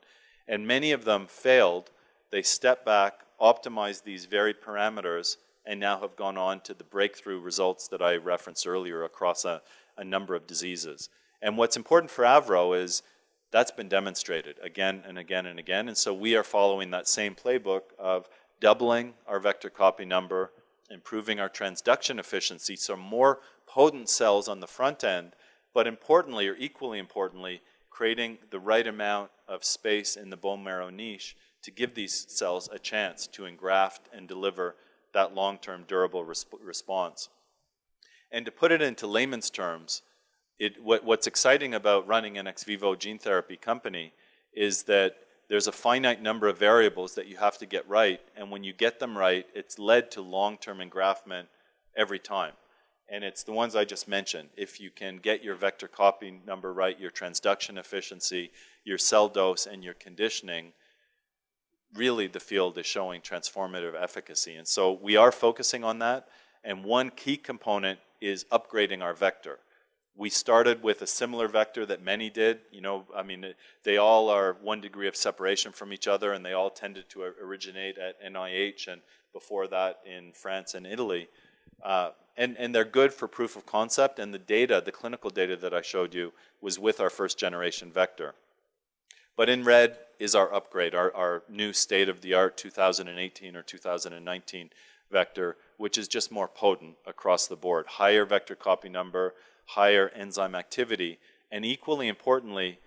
And many of them failed. They stepped back, optimized these very parameters, and now have gone on to the breakthrough results that I referenced earlier across a number of diseases. And what's important for Avro is that's been demonstrated again and again and again, and so we are following that same playbook of doubling our vector copy number, improving our transduction efficiency, so more potent cells on the front end, but importantly, or equally importantly, creating the right amount of space in the bone marrow niche to give these cells a chance to engraft and deliver that long-term durable response. And to put it into layman's terms, what's exciting about running an ex vivo gene therapy company is that there's a finite number of variables that you have to get right, and when you get them right, it's led to long-term engraftment every time. And it's the ones I just mentioned. If you can get your vector copy number right, your transduction efficiency, your cell dose, and your conditioning, really the field is showing transformative efficacy. And so we are focusing on that, and one key component is upgrading our vector. We started with a similar vector that many did. You know, I mean, they all are 1 degree of separation from each other, and they all tended to originate at NIH, and before that in France and Italy. And they're good for proof of concept, and the data, the clinical data that I showed you, was with our first generation vector. But in red is our upgrade, our new state-of-the-art 2018 or 2019 vector, which is just more potent across the board. Higher vector copy number, higher enzyme activity, and equally importantly,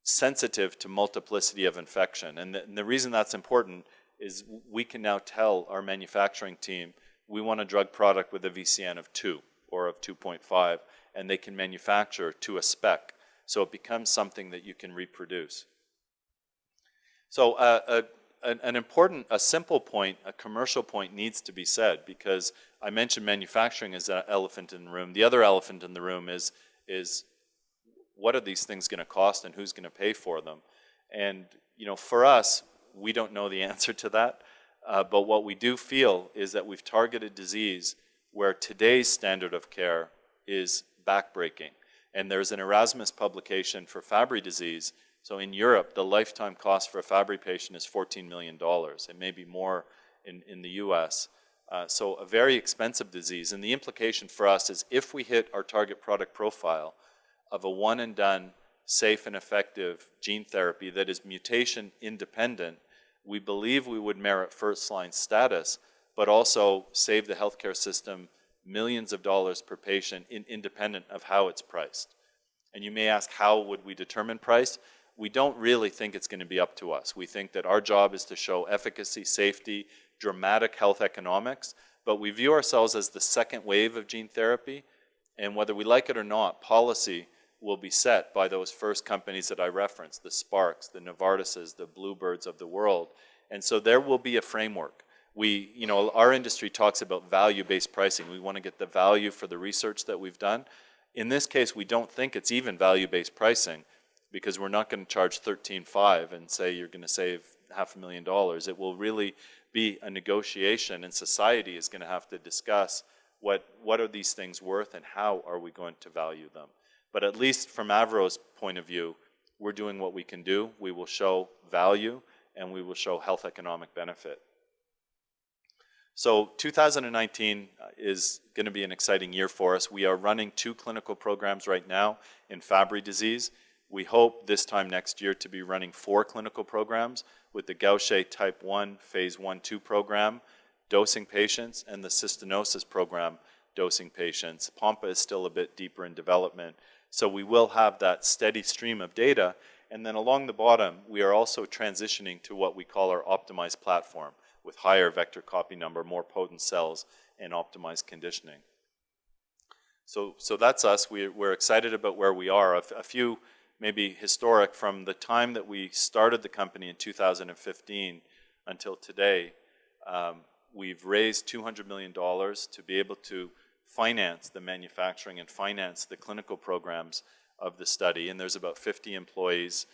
sensitive to multiplicity of infection. And the reason that's important is we can now tell our manufacturing team we want a drug product with a VCN of 2 or of 2.5, and they can manufacture to a spec. So it becomes something that you can reproduce. So a simple point, a commercial point needs to be said, because I mentioned manufacturing as an elephant in the room. The other elephant in the room is what are these things going to cost and who's going to pay for them? And you know, for us, we don't know the answer to that. But what we do feel is that we've targeted disease where today's standard of care is backbreaking. And there's an Erasmus publication for Fabry disease. So in Europe, the lifetime cost for a Fabry patient is $14 million. It may be more in the US. So a very expensive disease. And the implication for us is if we hit our target product profile of a one and done, safe and effective gene therapy that is mutation independent, we believe we would merit first-line status, but also save the healthcare system millions of dollars per patient independent of how it's priced. And you may ask, how would we determine price? We don't really think it's going to be up to us. We think that our job is to show efficacy, safety, dramatic health economics, but we view ourselves as the second wave of gene therapy, and whether we like it or not, policy will be set by those first companies that I referenced, the Sparks, the Novartises, the Bluebirds of the world. And so there will be a framework. You know, our industry talks about value-based pricing. We want to get the value for the research that we've done. In this case, we don't think it's even value-based pricing, because we're not going to charge $13.5 and say you're going to save $500,000. It will really be a negotiation, and society is going to have to discuss what are these things worth and how are we going to value them. But at least from Avro's point of view, we're doing what we can do. We will show value, and we will show health economic benefit. So 2019 is going to be an exciting year for us. We are running 2 clinical programs right now in Fabry disease. We hope this time next year to be running 4 clinical programs with the Gaucher type 1 phase 1-2 program, dosing patients, and the cystinosis program, dosing patients. Pompe is still a bit deeper in development. So we will have that steady stream of data. And then along the bottom, we are also transitioning to what we call our optimized platform with higher vector copy number, more potent cells, and optimized conditioning. So that's us. We're excited about where we are. A few maybe historic from the time that we started the company in 2015 until today. We've raised $200 million to be able to finance the manufacturing and finance the clinical programs of the study. And there's about 50 employees.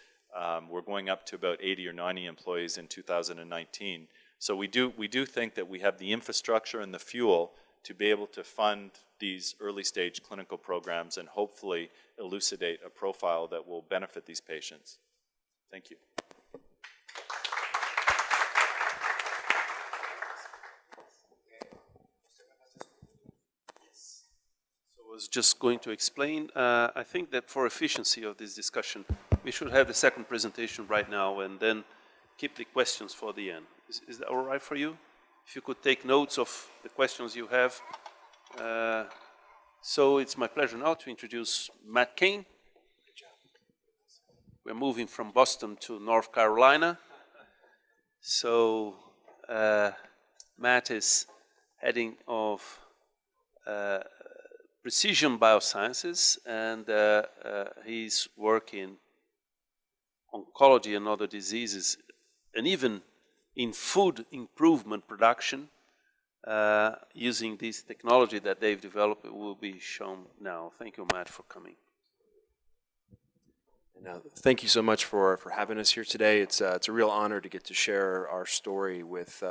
We're going up to about 80 or 90 employees in 2019. So we do think that we have the infrastructure and the fuel to be able to fund these early stage clinical programs and hopefully elucidate a profile that will benefit these patients. Thank you. I was just going to explain. I think that for efficiency of this discussion, we should have the second presentation right now and then keep the questions for the end. Is that all right for you? If you could take notes of the questions you have. So it's my pleasure now to introduce Matt Kane. We're moving from Boston to North Carolina. So Matt is heading of Precision Biosciences, and he's working oncology and other diseases, and even in food improvement production, using this technology that they've developed. It will be shown now. Thank you, Matt, for coming. Thank you so much for having us here today. It's a real honor to get to share our story with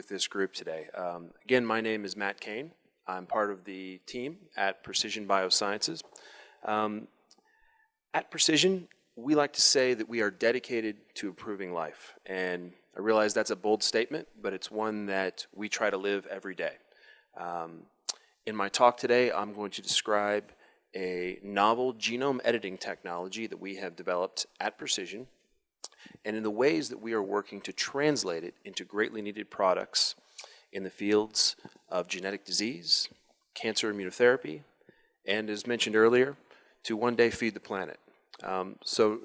this group today. Again, my name is Matt Kane. I'm part of the team at Precision Biosciences. At Precision, we like to say that we are dedicated to improving life. And I realize that's a bold statement, but it's one that we try to live every day. In my talk today, I'm going to describe a novel genome editing technology that we have developed at Precision, and in the ways that we are working to translate it into greatly needed products in the fields of genetic disease, cancer immunotherapy, and as mentioned earlier, to one day feed the planet. So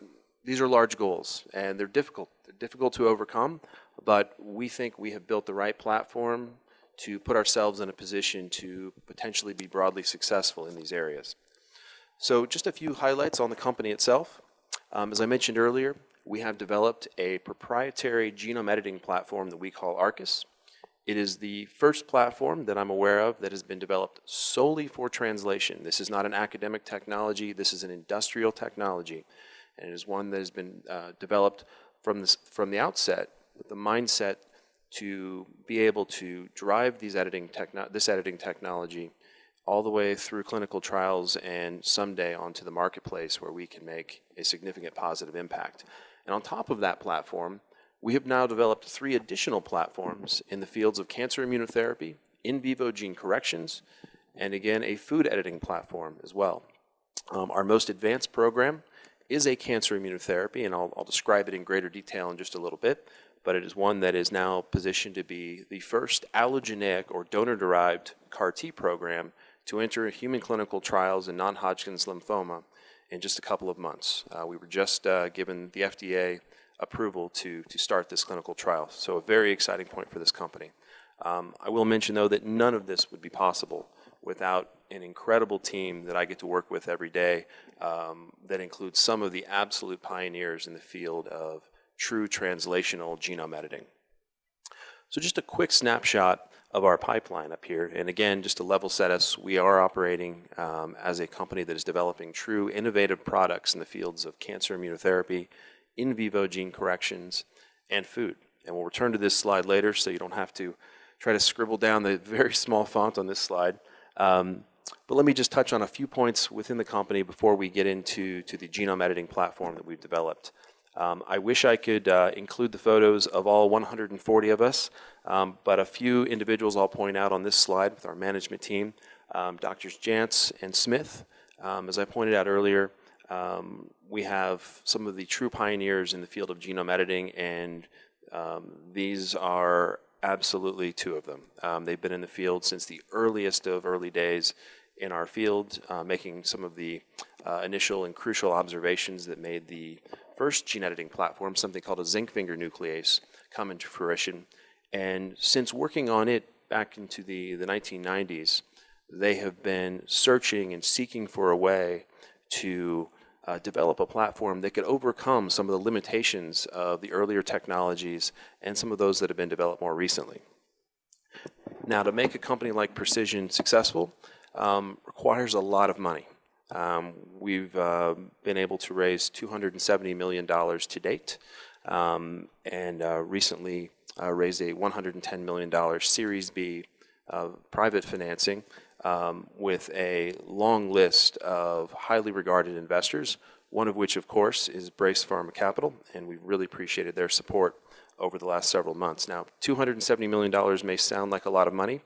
these are large goals, and they're difficult. They're difficult to overcome, but we think we have built the right platform to put ourselves in a position to potentially be broadly successful in these areas. So just a few highlights on the company itself. As I mentioned earlier, we have developed a proprietary genome editing platform that we call ARCUS. It is the first platform that I'm aware of that has been developed solely for translation. This is not an academic technology. This is an industrial technology. And it is one that has been developed from the outset with the mindset to be able to drive this editing technology all the way through clinical trials and someday onto the marketplace where we can make a significant positive impact. And on top of that platform, we have now developed 3 additional platforms in the fields of cancer immunotherapy, in vivo gene corrections, and again, a food editing platform as well. Our most advanced program is a cancer immunotherapy, and I'll describe it in greater detail in just a little bit, but it is one that is now positioned to be the first allogeneic or donor-derived CAR T program to enter human clinical trials in non-Hodgkin's lymphoma in just a couple of months. We were just given the FDA approval to start this clinical trial, so a very exciting point for this company. I will mention, though, that none of this would be possible without an incredible team that I get to work with every day that includes some of the absolute pioneers in the field of true translational genome editing. So just a quick snapshot of our pipeline up here. And again, just to level set us, we are operating as a company that is developing true innovative products in the fields of cancer immunotherapy, in vivo gene corrections, and food. And we'll return to this slide later so you don't have to try to scribble down the very small font on this slide. But let me just touch on a few points within the company before we get into the genome editing platform that we've developed. I wish I could include the photos of all 140 of us, but a few individuals I'll point out on this slide with our management team, Drs. Jantz and Smith. As I pointed out earlier, we have some of the true pioneers in the field of genome editing, and these are absolutely 2 of them. They've been in the field since the earliest of early days in our field, making some of the initial and crucial observations that made the first gene editing platform, something called a zinc finger nuclease, come into fruition. And since working on it back into the 1990s, they have been searching and seeking for a way to develop a platform that could overcome some of the limitations of the earlier technologies and some of those that have been developed more recently. Now, to make a company like Precision successful requires a lot of money. We've been able to raise $270 million to date, and recently raised a $110 million Series B private financing with a long list of highly regarded investors, one of which, of course, is Brace Pharma Capital, and we've really appreciated their support over the last several months. Now, $270 million may sound like a lot of money,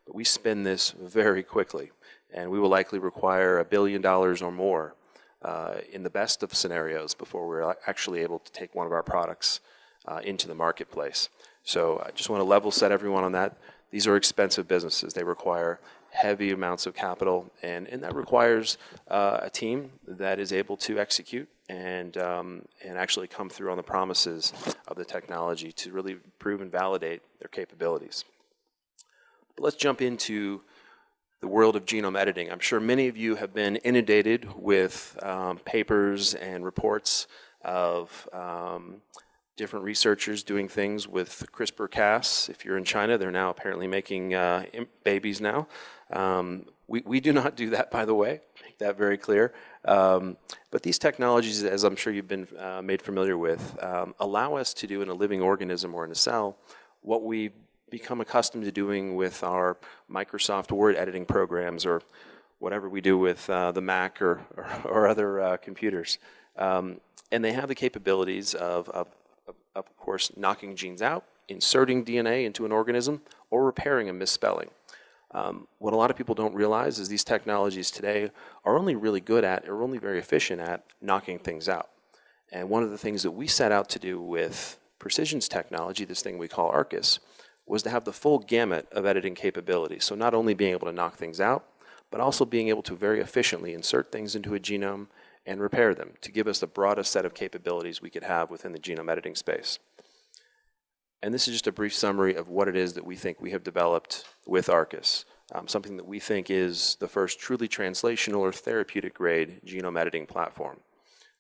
but we spend this very quickly, and we will likely require $1 billion or more in the best of scenarios before we're actually able to take one of our products into the marketplace. So I just want to level set everyone on that. These are expensive businesses. They require heavy amounts of capital, and that requires a team that is able to execute and actually come through on the promises of the technology to really prove and validate their capabilities. But let's jump into the world of genome editing. I'm sure many of you have been inundated with papers and reports of different researchers doing things with CRISPR-Cas. If you're in China, they're now apparently making babies now. We do not do that, by the way, make that very clear. But these technologies, as I'm sure you've been made familiar with, allow us to do in a living organism or in a cell what we've become accustomed to doing with our Microsoft Word editing programs or whatever we do with the Mac or other computers. And they have the capabilities of course, knocking genes out, inserting DNA into an organism, or repairing a misspelling. What a lot of people don't realize is these technologies today are only really good at, or only very efficient at, knocking things out. And one of the things that we set out to do with Precision's technology, this thing we call ARCUS, was to have the full gamut of editing capabilities. So not only being able to knock things out, but also being able to very efficiently insert things into a genome and repair them to give us the broadest set of capabilities we could have within the genome editing space. And this is just a brief summary of what it is that we think we have developed with ARCUS, something that we think is the first truly translational or therapeutic grade genome editing platform.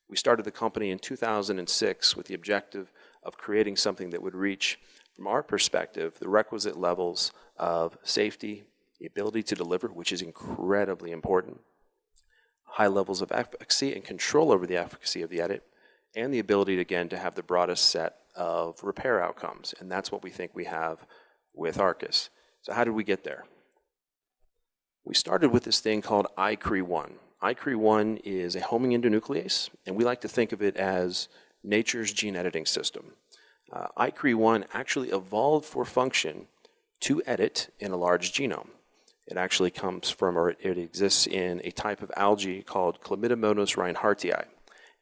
We started the company in 2006 with the objective of creating something that would reach, from our perspective, the requisite levels of safety, the ability to deliver, which is incredibly important, high levels of efficacy and control over the efficacy of the edit, and the ability, again, to have the broadest set of repair outcomes. And that's what we think we have with ARCUS. So how did we get there? We started with this thing called I-Crel. I-Crel is a homing endonuclease, and we like to think of it as nature's gene editing system. I-Crel actually evolved for function to edit in a large genome. It actually comes from, or it exists in a type of algae called Chlamydomonas reinhardtii.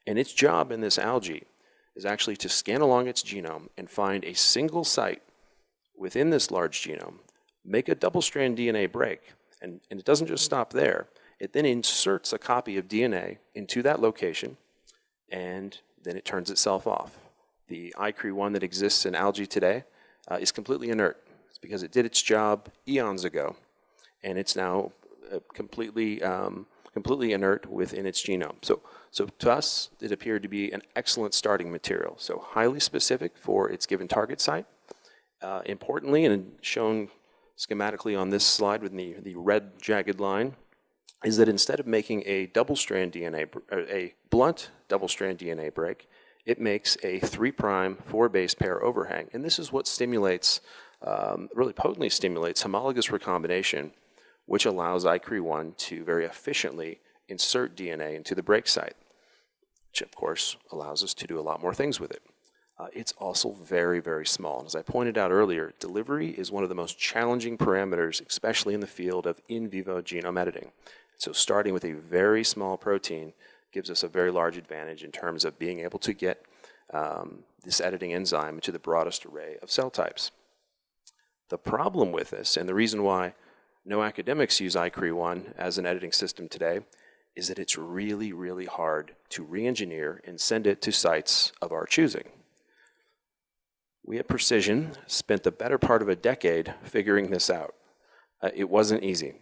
And its job in this algae is actually to scan along its genome and find a single site within this large genome, make a double-strand DNA break, and it doesn't just stop there. It then inserts a copy of DNA into that location, and then it turns itself off. The I-Crel that exists in algae today is completely inert. It's because it did its job eons ago, and it's now completely inert within its genome. So to us, it appeared to be an excellent starting material. So highly specific for its given target site. Importantly, and shown schematically on this slide with the red jagged line, is that instead of making a double-strand DNA, or a blunt double-strand DNA break, it makes a 3' 4 base pair overhang. And this is what stimulates, really potently stimulates homologous recombination, which allows I-Crel to very efficiently insert DNA into the break site, which of course allows us to do a lot more things with it. It's also very, very small. And as I pointed out earlier, delivery is one of the most challenging parameters, especially in the field of in vivo genome editing. So starting with a very small protein gives us a very large advantage in terms of being able to get this editing enzyme into the broadest array of cell types. The problem with this, and the reason why no academics use I-Crel as an editing system today, is that it's really, really hard to re-engineer and send it to sites of our choosing. We at Precision spent the better part of a decade figuring this out. It wasn't easy.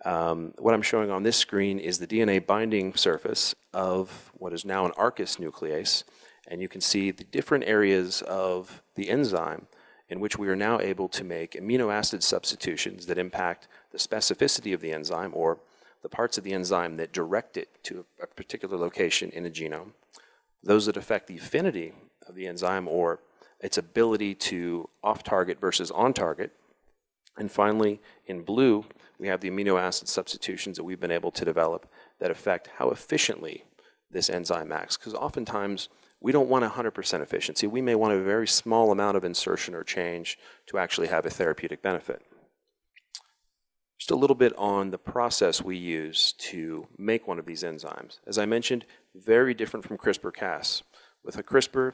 What I'm showing on this screen is the DNA binding surface of what is now an ARCUS nuclease, and you can see the different areas of the enzyme in which we are now able to make amino acid substitutions that impact the specificity of the enzyme, or the parts of the enzyme that direct it to a particular location in a genome, those that affect the affinity of the enzyme or its ability to off-target versus on-target, and finally, in blue, we have the amino acid substitutions that we've been able to develop that affect how efficiently this enzyme acts, because oftentimes we don't want 100% efficiency. We may want a very small amount of insertion or change to actually have a therapeutic benefit. Just a little bit on the process we use to make one of these enzymes. As I mentioned, very different from CRISPR-Cas. With a CRISPR,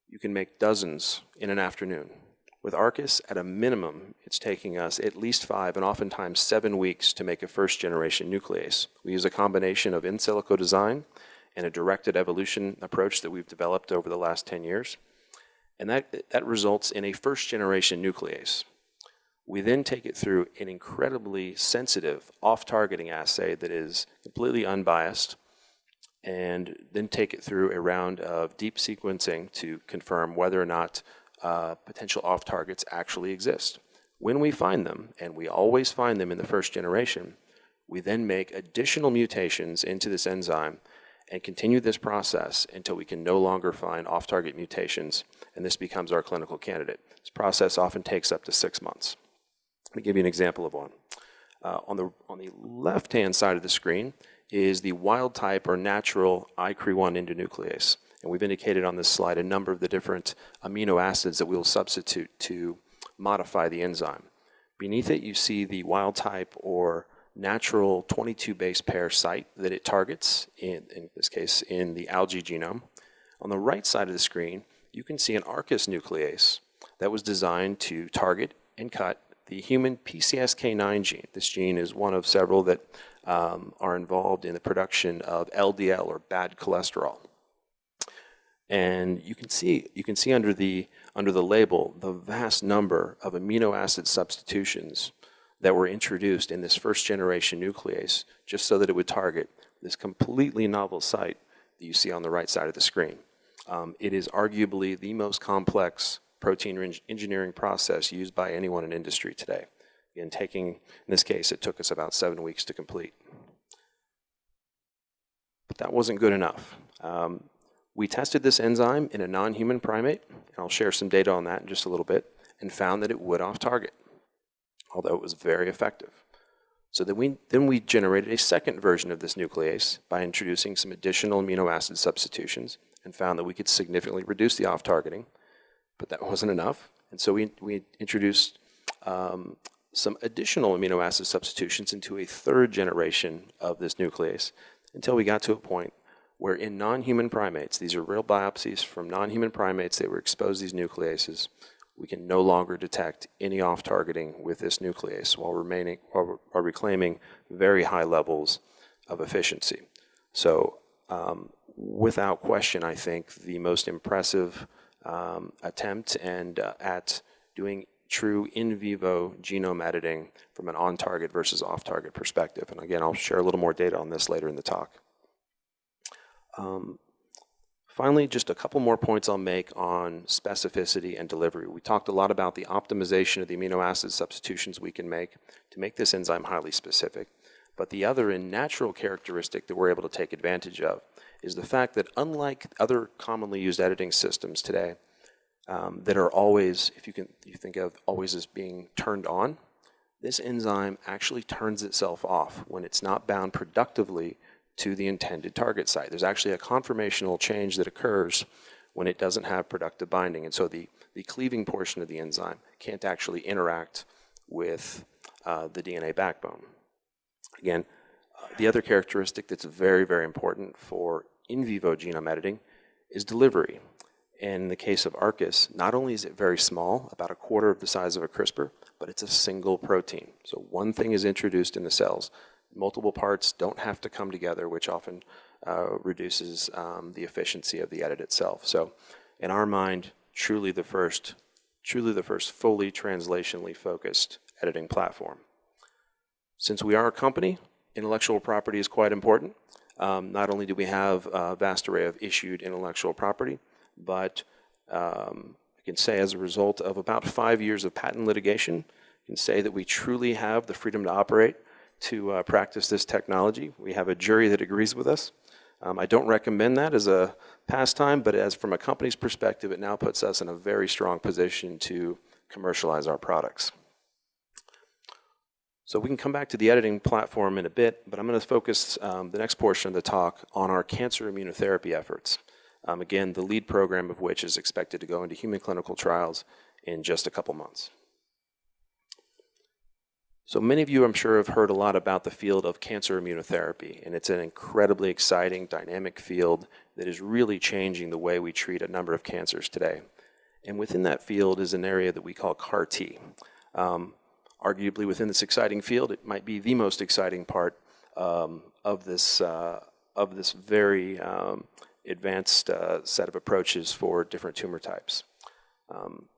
you can make dozens in an afternoon. With ARCUS, at a minimum, it's taking us at least 5 and oftentimes 7 weeks to make a first-generation nuclease. We use a combination of in silico design and a directed evolution approach that we've developed over the last 10 years. And that results in a first-generation nuclease. We then take it through an incredibly sensitive off-targeting assay that is completely unbiased, and then take it through a round of deep sequencing to confirm whether or not potential off-targets actually exist. When we find them, and we always find them in the first generation, we then make additional mutations into this enzyme and continue this process until we can no longer find off-target mutations, and this becomes our clinical candidate. This process often takes up to 6 months. Let me give you an example of one. On the left-hand side of the screen is the wild type or natural I-Crel Endonuclease. And we've indicated on this slide a number of the different amino acids that we'll substitute to modify the enzyme. Beneath it, you see the wild type or natural 22 base pair site that it targets, in this case, in the algae genome. On the right side of the screen, you can see an ARCUS nuclease that was designed to target and cut the human PCSK9 gene. This gene is one of several that are involved in the production of LDL or bad cholesterol. And you can see under the label the vast number of amino acid substitutions that were introduced in this first generation nuclease just so that it would target this completely novel site that you see on the right side of the screen. It is arguably the most complex protein engineering process used by anyone in industry today. In this case, it took us about 7 weeks to complete. But that wasn't good enough. We tested this enzyme in a non-human primate, and I'll share some data on that in just a little bit, and found that it would off-target, although it was very effective. So then we generated a second version of this nuclease by introducing some additional amino acid substitutions and found that we could significantly reduce the off-targeting, but that wasn't enough. And so we introduced some additional amino acid substitutions into a third generation of this nuclease until we got to a point where in non-human primates, these are real biopsies from non-human primates that were exposed to these nucleases, we can no longer detect any off-targeting with this nuclease while reclaiming very high levels of efficiency. So without question, I think the most impressive attempt at doing true in vivo genome editing from an on-target versus off-target perspective. And again, I'll share a little more data on this later in the talk. Finally, just a couple more points I'll make on specificity and delivery. We talked a lot about the optimization of the amino acid substitutions we can make to make this enzyme highly specific. But the other and natural characteristic that we're able to take advantage of is the fact that unlike other commonly used editing systems today that are always, you think of always as being turned on, this enzyme actually turns itself off when it's not bound productively to the intended target site. There's actually a conformational change that occurs when it doesn't have productive binding, and so the cleaving portion of the enzyme can't actually interact with the DNA backbone. Again, the other characteristic that's very, very important for in vivo genome editing is delivery. And in the case of ARCUS, not only is it very small, about a quarter of the size of a CRISPR, but it's a single protein. So one thing is introduced in the cells. Multiple parts don't have to come together, which often reduces the efficiency of the edit itself. So in our mind, truly the first fully translationally focused editing platform. Since we are a company, intellectual property is quite important. Not only do we have a vast array of issued intellectual property, but I can say as a result of about 5 years of patent litigation, I can say that we truly have the freedom to operate to practice this technology. We have a jury that agrees with us. I don't recommend that as a pastime, but as from a company's perspective, it now puts us in a very strong position to commercialize our products. So we can come back to the editing platform in a bit, but I'm going to focus the next portion of the talk on our cancer immunotherapy efforts. Again, the lead program of which is expected to go into human clinical trials in just a couple months. So many of you, I'm sure, have heard a lot about the field of cancer immunotherapy, and it's an incredibly exciting, dynamic field that is really changing the way we treat a number of cancers today. And within that field is an area that we call CAR T. Arguably within this exciting field, it might be the most exciting part of this very advanced set of approaches for different tumor types.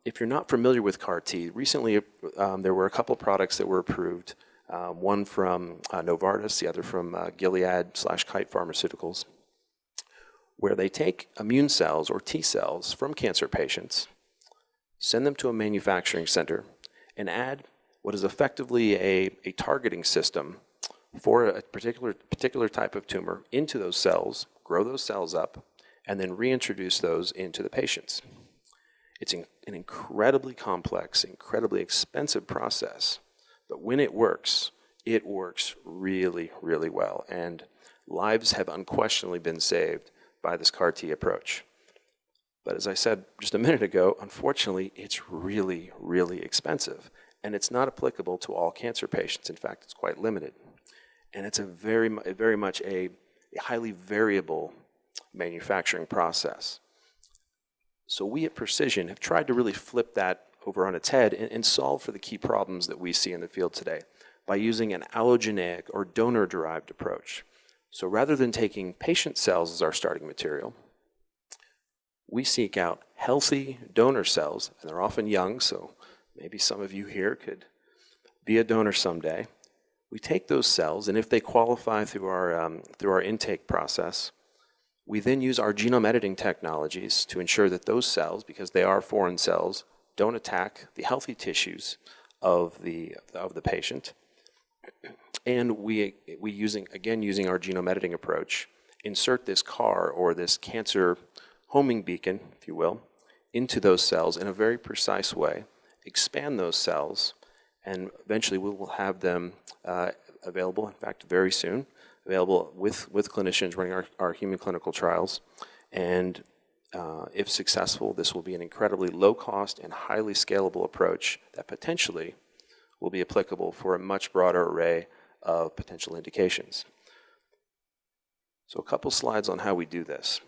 If you're not familiar with CAR T, recently there were a couple products that were approved, one from Novartis, the other from Gilead/Kite Pharmaceuticals, where they take immune cells or T cells from cancer patients, send them to a manufacturing center, and add what is effectively a targeting system for a particular type of tumor into those cells, grow those cells up, and then reintroduce those into the patients. It's an incredibly complex, incredibly expensive process, but when it works really, really well, and lives have unquestionably been saved by this CAR T approach. But as I said just a minute ago, unfortunately, it's really, really expensive, and it's not applicable to all cancer patients. In fact, it's quite limited. And it's a very much a highly variable manufacturing process. So we at Precision have tried to really flip that over on its head and solve for the key problems that we see in the field today by using an allogeneic or donor-derived approach. So rather than taking patient cells as our starting material, we seek out healthy donor cells, and they're often young, so maybe some of you here could be a donor someday. We take those cells, and if they qualify through our intake process, we then use our genome editing technologies to ensure that those cells, because they are foreign cells, don't attack the healthy tissues of the patient. And we using our genome editing approach, insert this CAR, or this cancer homing beacon, if you will, into those cells in a very precise way, expand those cells, and eventually we will have them available, in fact, very soon, available with clinicians running our human clinical trials. And if successful, this will be an incredibly low-cost and highly scalable approach that potentially will be applicable for a much broader array of potential indications. So a couple slides on how we do this.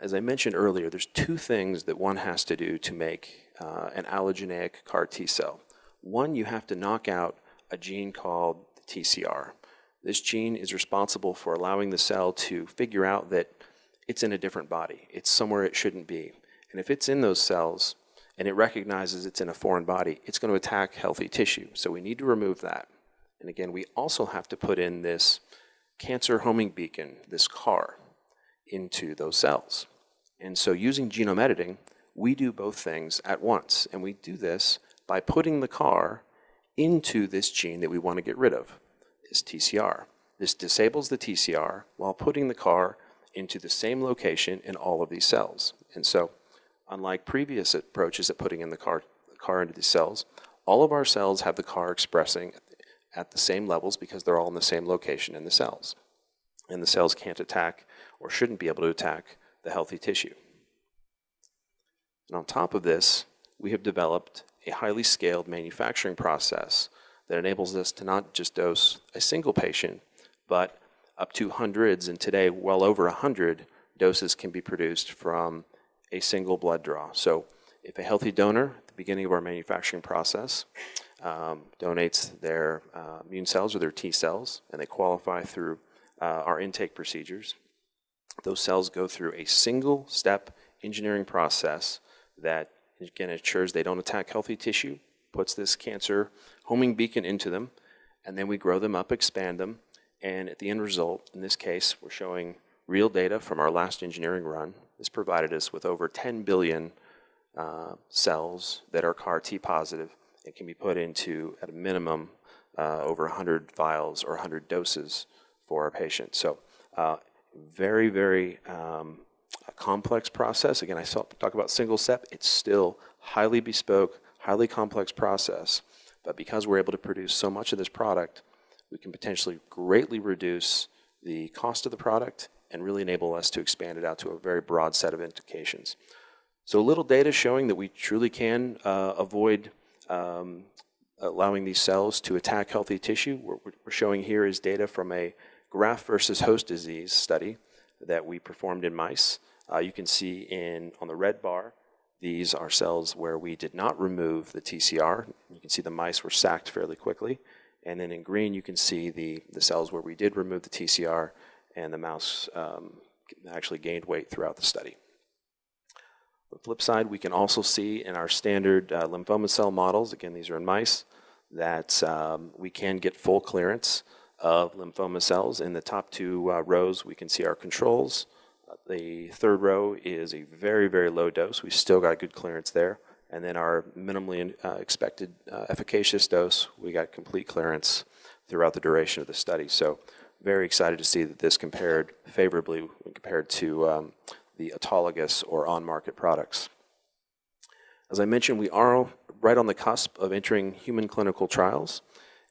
As I mentioned earlier, there's two things that one has to do to make an allogeneic CAR T cell. One, you have to knock out a gene called the TCR. This gene is responsible for allowing the cell to figure out that it's in a different body. It's somewhere it shouldn't be. And if it's in those cells and it recognizes it's in a foreign body, it's going to attack healthy tissue. So we need to remove that. And again, we also have to put in this cancer homing beacon, this CAR, into those cells. And so using genome editing, we do both things at once. And we do this by putting the CAR into this gene that we want to get rid of, this TCR. This disables the TCR while putting the CAR into the same location in all of these cells. And so, unlike previous approaches at putting in the CAR into these cells, all of our cells have the CAR expressing at the same levels because they're all in the same location in the cells. And the cells can't attack or shouldn't be able to attack the healthy tissue. And on top of this, we have developed a highly scaled manufacturing process that enables us to not just dose a single patient, but up to hundreds, and today well over 100 doses can be produced from a single blood draw. So if a healthy donor at the beginning of our manufacturing process donates their immune cells or their T cells, and they qualify through our intake procedures, those cells go through a single-step engineering process that, again, ensures they don't attack healthy tissue, puts this cancer homing beacon into them, and then we grow them up, expand them, and at the end result, in this case, we're showing real data from our last engineering run. This provided us with over 10 billion cells that are CAR T positive and can be put into, at a minimum, over 100 vials or 100 doses for our patients. So very, very complex process. Again, I talk about single step. It's still highly bespoke, highly complex process. But because we're able to produce so much of this product, we can potentially greatly reduce the cost of the product and really enable us to expand it out to a very broad set of indications. So a little data showing that we truly can avoid allowing these cells to attack healthy tissue. What we're showing here is data from a graft versus host disease study. that we performed in mice. You can see on the red bar, these are cells where we did not remove the TCR. You can see the mice were sacked fairly quickly. And then in green, you can see the cells where we did remove the TCR, and the mouse actually gained weight throughout the study. On the flip side, we can also see in our standard lymphoma cell models, again, these are in mice, that we can get full clearance of lymphoma cells. In the top two rows, we can see our controls. The third row is a very, very low dose. We still got good clearance there. And then our minimally expected efficacious dose, we got complete clearance throughout the duration of the study. So very excited to see that this compared favorably when compared to the autologous or on-market products. As I mentioned, we are right on the cusp of entering human clinical trials.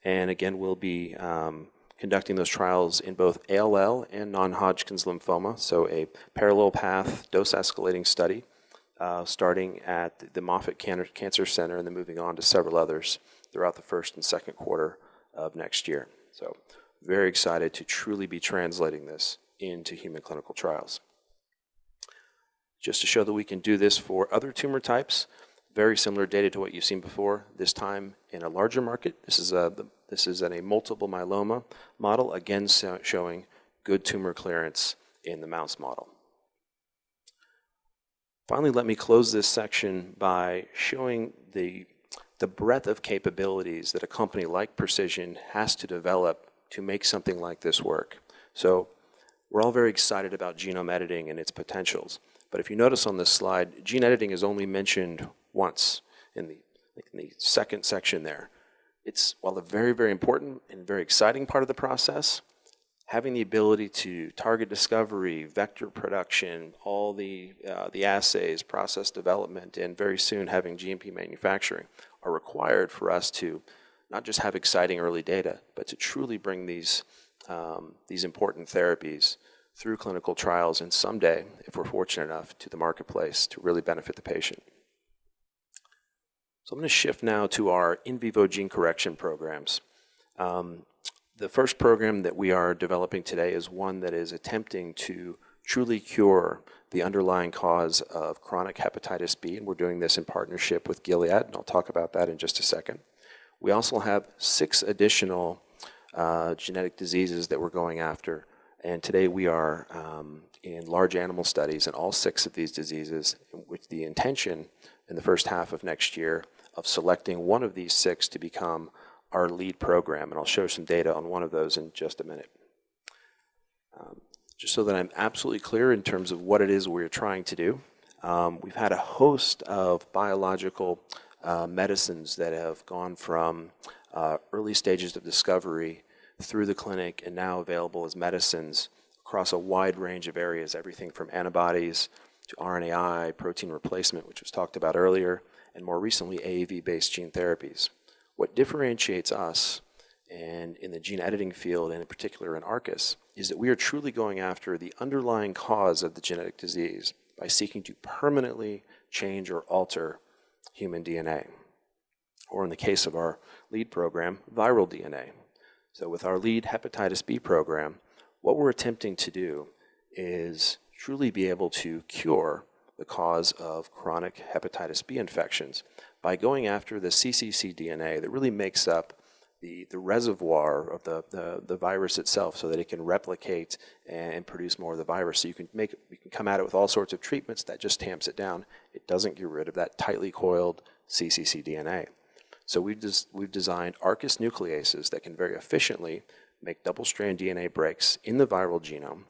And again, we'll be conducting those trials in both ALL and non-Hodgkin's lymphoma, so a parallel path dose escalating study starting at the Moffitt Cancer Center and then moving on to several others throughout the first and second quarter of next year. So very excited to truly be translating this into human clinical trials. Just to show that we can do this for other tumor types, very similar data to what you've seen before, this time in a larger market. This is in a multiple myeloma model, again showing good tumor clearance in the mouse model. Finally, let me close this section by showing the breadth of capabilities that a company like Precision has to develop to make something like this work. So we're all very excited about genome editing and its potentials. But if you notice on this slide, gene editing is only mentioned once in the second section there. It's, while a very, very important and very exciting part of the process, having the ability to target discovery, vector production, all the assays, process development, and very soon having GMP manufacturing are required for us to not just have exciting early data, but to truly bring these important therapies through clinical trials and someday, if we're fortunate enough, to the marketplace to really benefit the patient. So I'm going to shift now to our in vivo gene correction programs. The first program that we are developing today is one that is attempting to truly cure the underlying cause of chronic hepatitis B, and we're doing this in partnership with Gilead, and I'll talk about that in just a second. We also have 6 additional genetic diseases that we're going after, and today we are in large animal studies in all 6 of these diseases, with the intention in the first half of next year of selecting one of these 6 to become our lead program, and I'll show some data on one of those in just a minute. Just so that I'm absolutely clear in terms of what it is we're trying to do, we've had a host of biological medicines that have gone from early stages of discovery through the clinic and now available as medicines across a wide range of areas, everything from antibodies to RNAi, protein replacement, which was talked about earlier, and more recently AAV-based gene therapies. What differentiates us, and in the gene editing field, and in particular in ARCUS, is that we are truly going after the underlying cause of the genetic disease by seeking to permanently change or alter human DNA, or in the case of our lead program, viral DNA. So with our lead hepatitis B program, what we're attempting to do is truly be able to cure the cause of chronic hepatitis B infections by going after the cccDNA that really makes up the reservoir of the virus itself, so that it can replicate and produce more of the virus. So you can come at it with all sorts of treatments that just tamps it down. It doesn't get rid of that tightly coiled cccDNA. So we've designed ARCUS nucleases that can very efficiently make double-strand DNA breaks in the viral genome,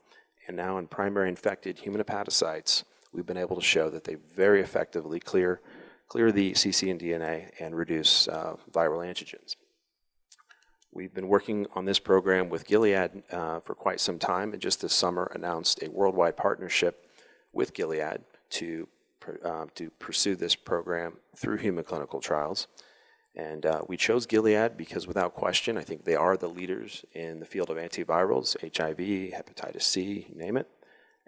and now in primary infected human hepatocytes, we've been able to show that they very effectively clear the cccDNA and reduce viral antigens. We've been working on this program with Gilead for quite some time, and just this summer announced a worldwide partnership with Gilead to pursue this program through human clinical trials. And we chose Gilead because, without question, I think they are the leaders in the field of antivirals, HIV, hepatitis C, you name it,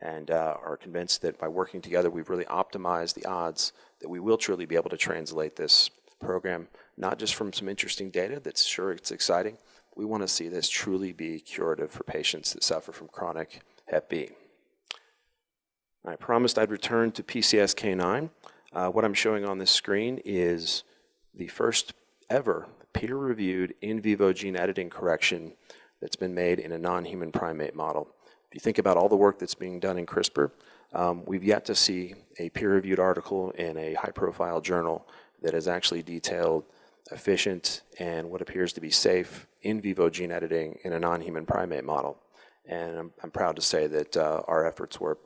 and are convinced that by working together, we've really optimized the odds that we will truly be able to translate this program, not just from some interesting data that's sure it's exciting. We want to see this truly be curative for patients that suffer from chronic Hep B. I promised I'd return to PCSK9. What I'm showing on this screen is the first ever peer-reviewed in vivo gene editing correction that's been made in a non-human primate model. If you think about all the work that's being done in CRISPR, we've yet to see a peer-reviewed article in a high-profile journal that has actually detailed efficient and what appears to be safe in vivo gene editing in a non-human primate model. And I'm proud to say that our efforts were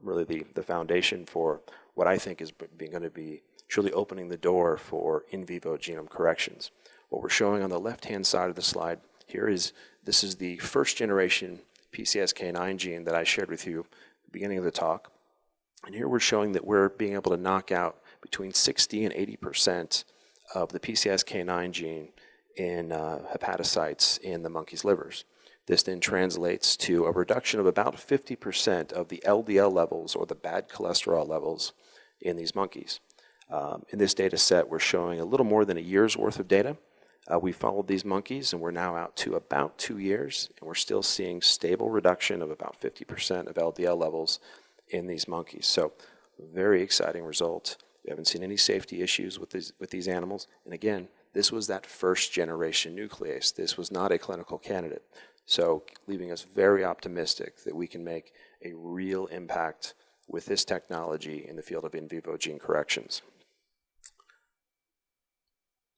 really the foundation for what I think is going to be truly opening the door for in vivo genome corrections. What we're showing on the left-hand side of the slide here is this is the first generation PCSK9 gene that I shared with you at the beginning of the talk. And here we're showing that we're being able to knock out between 60 and 80% of the PCSK9 gene in hepatocytes in the monkey's livers. This then translates to a reduction of about 50% of the LDL levels, or the bad cholesterol levels, in these monkeys. In this data set, we're showing a little more than a year's worth of data. We followed these monkeys, and we're now out to about 2 years, and we're still seeing stable reduction of about 50% of LDL levels in these monkeys. So, very exciting result. We haven't seen any safety issues with these animals. And again, this was that first generation nuclease. This was not a clinical candidate. So, leaving us very optimistic that we can make a real impact with this technology in the field of in vivo gene corrections.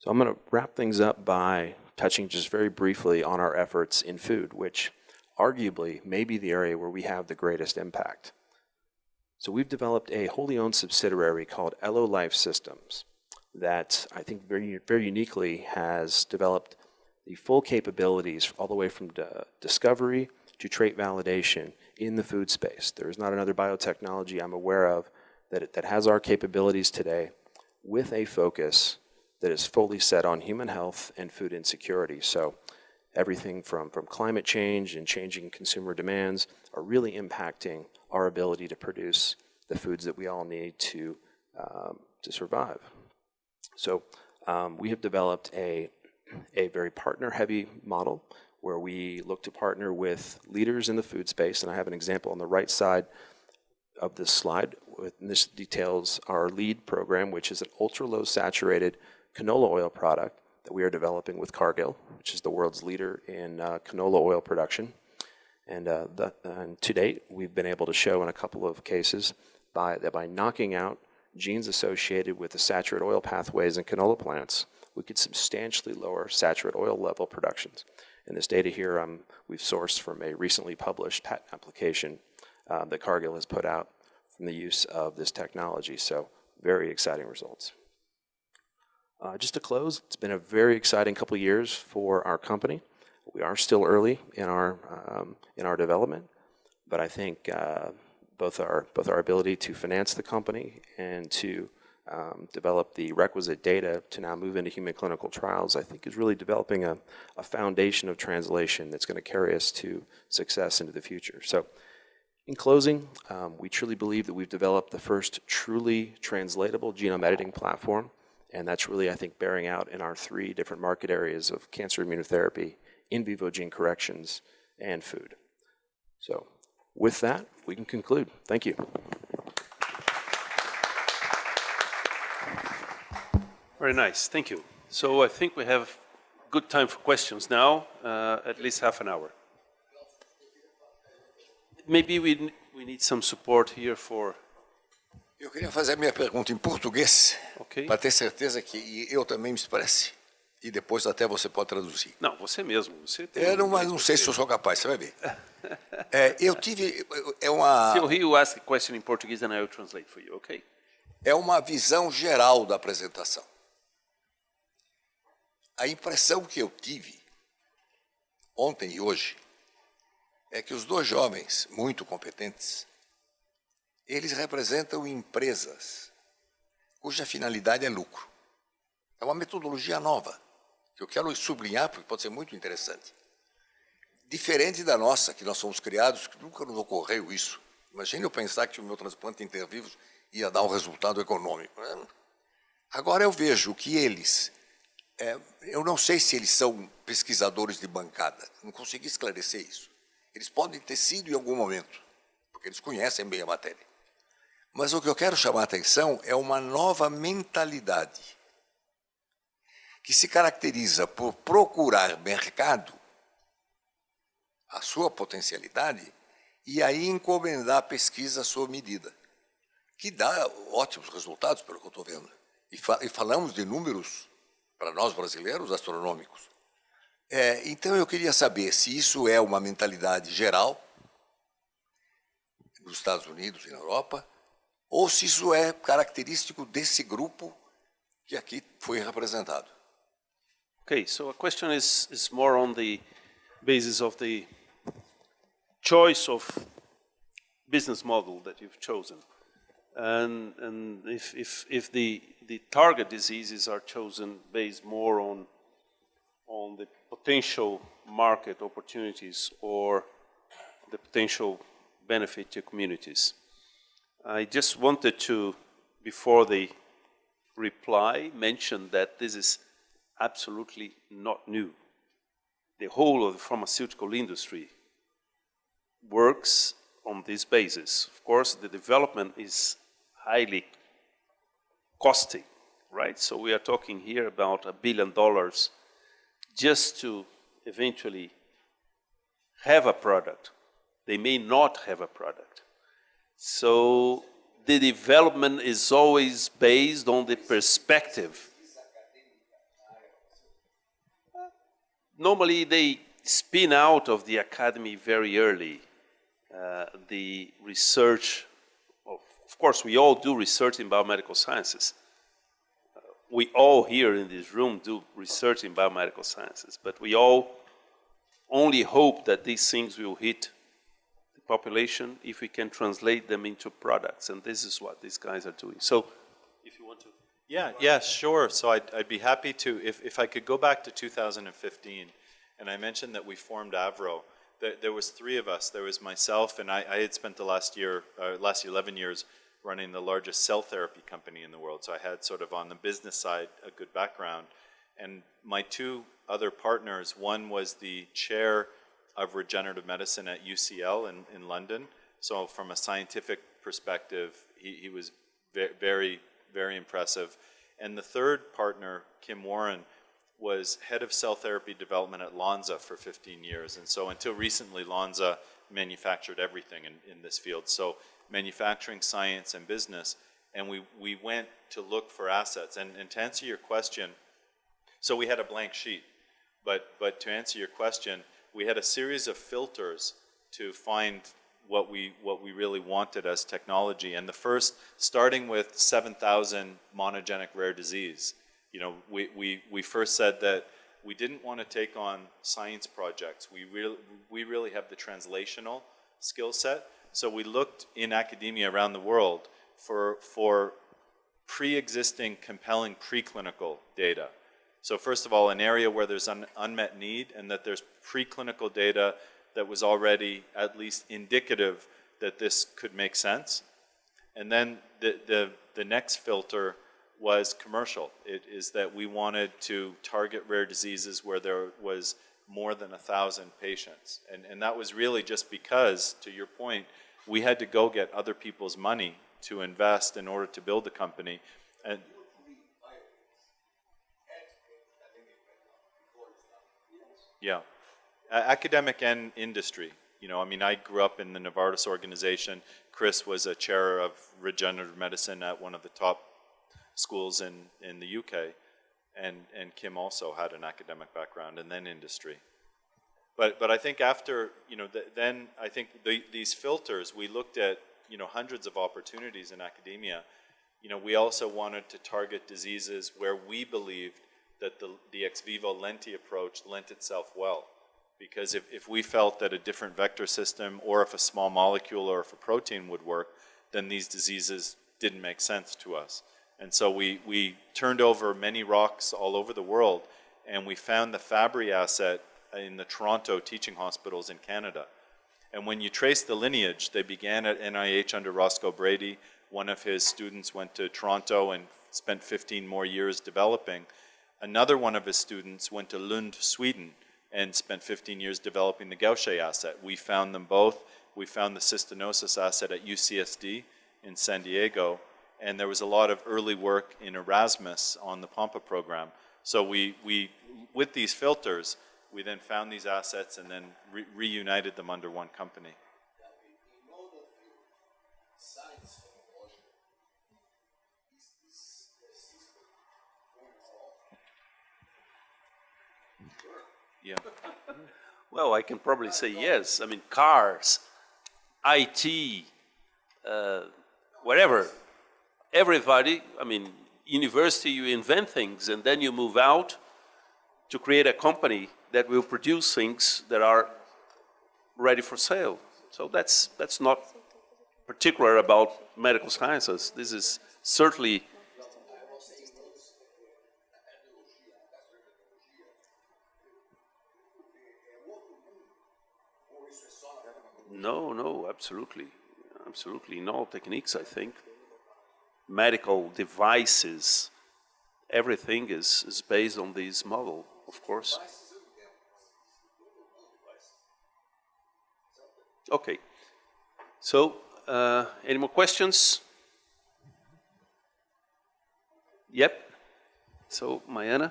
So I'm going to wrap things up by touching just very briefly on our efforts in food, which arguably may be the area where we have the greatest impact. So we've developed a wholly owned subsidiary called Elo Life Systems that I think very, very uniquely has developed the full capabilities all the way from discovery to trait validation in the food space. There is not another biotechnology I'm aware of that has our capabilities today with a focus that is fully set on human health and food insecurity. So everything from climate change and changing consumer demands are really impacting our ability to produce the foods that we all need to survive. So we have developed a very partner-heavy model where we look to partner with leaders in the food space. And I have an example on the right side of this slide. And this details our lead program, which is an ultra-low saturated canola oil product that we are developing with Cargill, which is the world's leader in canola oil production. And to date, we've been able to show in a couple of cases that by knocking out genes associated with the saturated oil pathways in canola plants, we could substantially lower saturated oil level productions. And this data here we've sourced from a recently published patent application that Cargill has put out from the use of this technology. So very exciting results. Just to close, it's been a very exciting couple of years for our company. We are still early in our development, but I think both our ability to finance the company and to develop the requisite data to now move into human clinical trials, I think is really developing a foundation of translation that's going to carry us to success into the future. So in closing, we truly believe that we've developed the first truly translatable genome editing platform, and that's really, I think, bearing out in our 3 different market areas of cancer immunotherapy, in vivo gene corrections, and food. So with that, we can conclude. Thank you. Very nice, thank you. So I think we have good time for questions now, at least half an hour. Maybe we need some support here for... Eu queria fazer a minha pergunta em português, Ok. para ter certeza que eu também me expresse, e depois até você pode traduzir. Não, você mesmo. Você tem Mas não sei se eu sou capaz, você vai ver. Eu tive... uma... So he will ask a question in Portuguese and I will translate for you, okay? É uma visão geral da apresentação. A impressão que eu tive, ontem e hoje, é que os 2 jovens muito competentes, eles representam empresas cuja finalidade é lucro. É uma metodologia nova, que eu quero sublinhar porque pode ser muito interessante. Diferente da nossa, que nós fomos criados, que nunca nos ocorreu isso. Imagine eu pensar que o meu transplante intervivos ia dar um resultado econômico. Agora eu vejo que eles, eu não sei se eles são pesquisadores de bancada, não consegui esclarecer isso. Eles podem ter sido em algum momento, porque eles conhecem bem a matéria. Mas o que eu quero chamar a atenção é uma nova mentalidade que se caracteriza por procurar mercado, a sua potencialidade, e aí encomendar a pesquisa à sua medida, que dá ótimos resultados, pelo que eu estou vendo. E falamos de números, para nós brasileiros, astronômicos. Então eu queria saber se isso é uma mentalidade geral, nos Estados Unidos e na Europa, ou se isso é característico desse grupo que aqui foi representado. Okay, so a question is more on the basis of the choice of business model that you've chosen. And if the target diseases are chosen based more on the potential market opportunities or the potential benefit to communities. I just wanted to, before the reply, mention that this is absolutely not new. The whole of the pharmaceutical industry works on this basis. Of course, the development is highly costly, right? So we are talking here about $1 billion just to eventually have a product. They may not have a product. So the development is always based on the perspective. Normally they spin out of the academy very early. The research, of course we all do research in biomedical sciences. We all here in this room do research in biomedical sciences, but we all only hope that these things will hit the population if we can translate them into products, and this is what these guys are doing. So, if you want to... Yeah, sure. So I'd be happy to, if I could go back to 2015, and I mentioned that we formed AVRO. There was three of us. There was myself, and I had spent the last 11 years running the largest cell therapy company in the world. So I had sort of on the business side a good background. And my two other partners, one was the chair of regenerative medicine at UCL in London. So from a scientific perspective, he was very, very impressive. And the third partner, Kim Warren, was head of cell therapy development at Lonza for 15 years. And so until recently, Lonza manufactured everything in this field. So manufacturing, science, and business. And we went to look for assets. And to answer your question, so we had a blank sheet. But to answer your question, we had a series of filters to find what we really wanted as technology. And the first, starting with 7,000 monogenic rare disease, you know, we first said that we didn't want to take on science projects. We really have the translational skill set. So we looked in academia around the world for pre-existing compelling preclinical data. So first of all, an area where there's an unmet need and that there's preclinical data that was already at least indicative that this could make sense. And then the next filter was commercial. It is that we wanted to target rare diseases where there was more than 1,000 patients. And that was really just because, to your point, we had to go get other people's money to invest in order to build the company. And yeah, academic and industry. You know, I mean, I grew up in the Novartis organization. Chris was a chair of regenerative medicine at one of the top schools in the UK, and Kim also had an academic background and then industry. But I think after, you know, then I think these filters, we looked at, you know, hundreds of opportunities in academia. You know, we also wanted to target diseases where we believed that the ex vivo lenti approach lent itself well. Because if we felt that a different vector system or if a small molecule or if a protein would work, then these diseases didn't make sense to us. And so we turned over many rocks all over the world, and we found the Fabry asset in the Toronto teaching hospitals in Canada. And when you trace the lineage, they began at NIH under Roscoe Brady. One of his students went to Toronto and spent 15 more years developing. Another one of his students went to Lund, Sweden, and spent 15 years developing the Gaucher asset. We found them both. We found the cystinosis asset at UCSD in San Diego, and there was a lot of early work in Erasmus on the Pampa program. So we with these filters, we then found these assets and then reunited them under one company. Yeah. Well, I can probably say yes. I mean, cars, IT, whatever. Everybody, I mean, university, you invent things and then you move out to create a company that will produce things that are ready for sale. So that's not particular about medical sciences. This is certainly No, absolutely. Absolutely. In all techniques, I think. Medical devices, everything is based on this model, of course. Okay. So, any more questions? Yep. So, Mayana?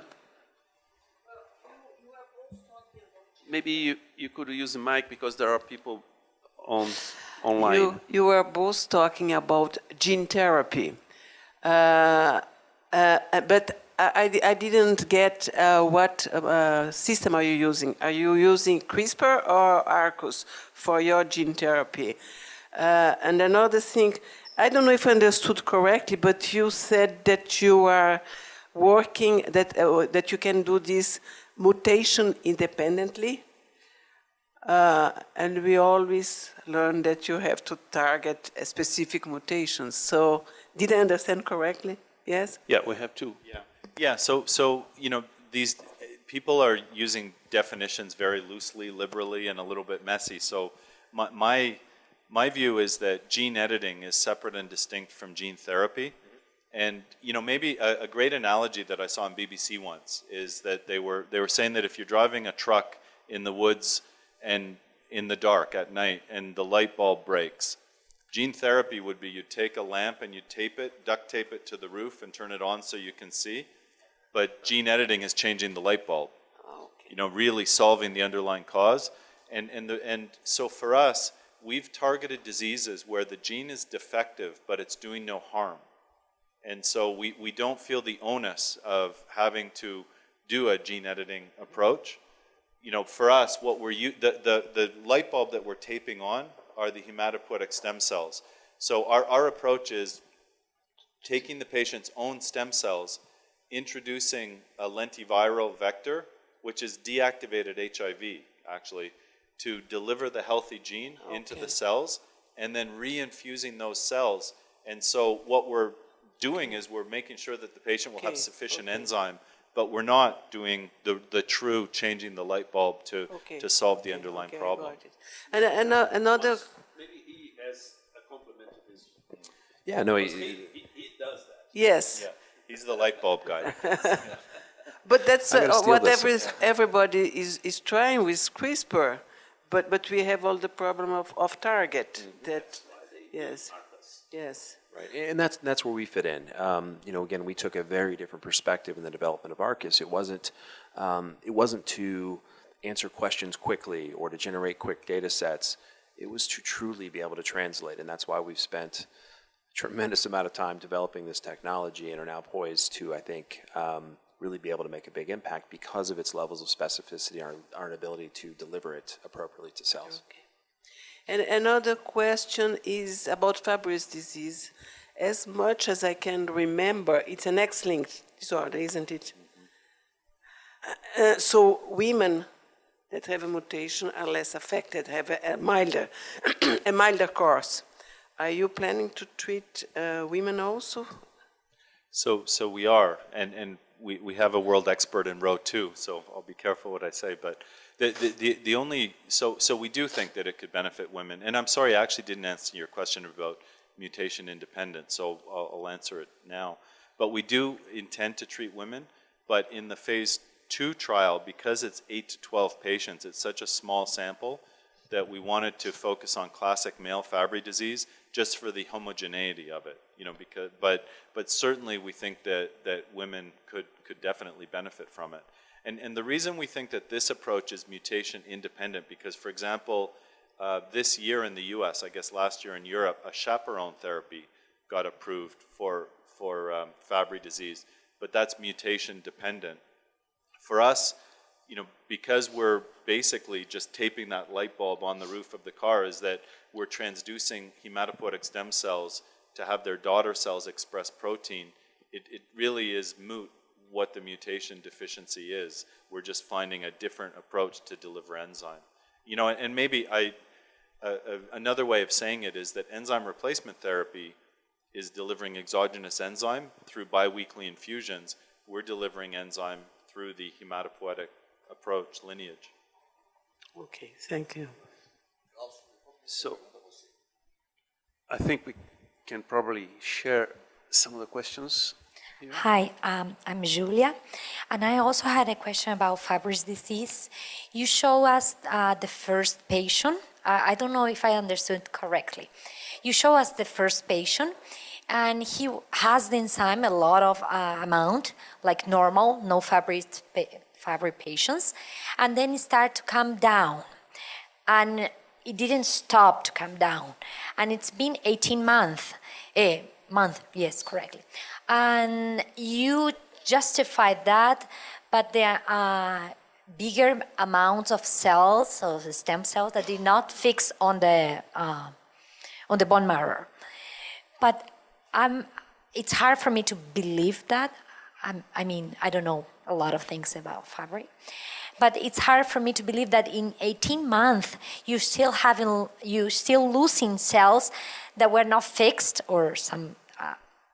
Maybe you could use the mic because there are people online. You were both talking about gene therapy, but I didn't get what system are you using? Are you using CRISPR or ARCUS for your gene therapy? And another thing, I don't know if I understood correctly, but you said that you are working, that you can do this mutation independently. And we always learn that you have to target a specific mutations. So, did I understand correctly? Yes? Yeah, we have two. Yeah. So you know, these people are using definitions very loosely, liberally, and a little bit messy. So my view is that gene editing is separate and distinct from gene therapy. And you know, maybe a great analogy that I saw on BBC once is that they were saying that if you're driving a truck in the woods and in the dark at night and the light bulb breaks, gene therapy would be you take a lamp and you tape it, duct tape it to the roof and turn it on so you can see. But gene editing is changing the light bulb, you know, really solving the underlying cause. And so for us, we've targeted diseases where the gene is defective, but it's doing no harm. And so we don't feel the onus of having to do a gene editing approach. You know, for us, what the light bulb that we're taping on are the hematopoietic stem cells. So our approach is taking the patient's own stem cells, introducing a lentiviral vector, which is deactivated HIV, actually, to deliver the healthy gene into the cells, and then reinfusing those cells. And so what we're doing is we're making sure that the patient will have sufficient enzyme, but we're not doing the true changing the light bulb to solve the underlying problem. And another... Maybe he has a complement to this. Yeah, no, He does that. Yes. Yeah, he's the light bulb guy. But that's steal what this. everybody is trying with CRISPR. But we have all the problem of target. That, yes. Right, and that's where we fit in. You know, again, we took a very different perspective in the development of ARCUS. It wasn't to answer questions quickly or to generate quick data sets. It was to truly be able to translate, and that's why we've spent a tremendous amount of time developing this technology and are now poised to, I think, really be able to make a big impact because of its levels of specificity, our ability to deliver it appropriately to cells. Okay. And another question is about Fabry's disease. As much as I can remember, it's an X-linked disorder, isn't it? So women that have a mutation are less affected, have a milder, a milder course. Are you planning to treat women also? So we are, and we have a world expert in row 2, so I'll be careful what I say, but the only, so we do think that it could benefit women, and I'm sorry I actually didn't answer your question about mutation independent, so I'll answer it now. But we do intend to treat women, but in the phase 2 trial, because it's 8 to 12 patients, it's such a small sample that we wanted to focus on classic male Fabry disease just for the homogeneity of it, because, but certainly we think that women could definitely benefit from it. And the reason we think that this approach is mutation independent, because for example, this year in the US, I guess last year in Europe, a chaperone therapy got approved for Fabry disease, but that's mutation dependent. For us, because we're basically just taping that light bulb on the roof of the car, is that we're transducing hematopoietic stem cells to have their daughter cells express protein. It really is moot what the mutation deficiency is. We're just finding a different approach to deliver enzyme. And maybe another way of saying it is that enzyme replacement therapy is delivering exogenous enzyme through biweekly infusions. We're delivering enzyme through the hematopoietic approach lineage. Okay, thank you. So I think we can probably share some of the questions. Hi, I'm Julia, and I also had a question about Fabry disease. You show us the first patient. I don't know if I understood correctly. You show us the first patient, and he has the enzyme a lot of amount, like normal, no Fabry patients, and then it started to come down, and it didn't stop to come down, and it's been 18 months. Yes, correctly. And you justified that, but there are bigger amounts of cells, of the stem cells, that did not fix on the bone marrow. But it's hard for me to believe that. I mean, I don't know a lot of things about Fabry, but it's hard for me to believe that in 18 months you still losing cells that were not fixed or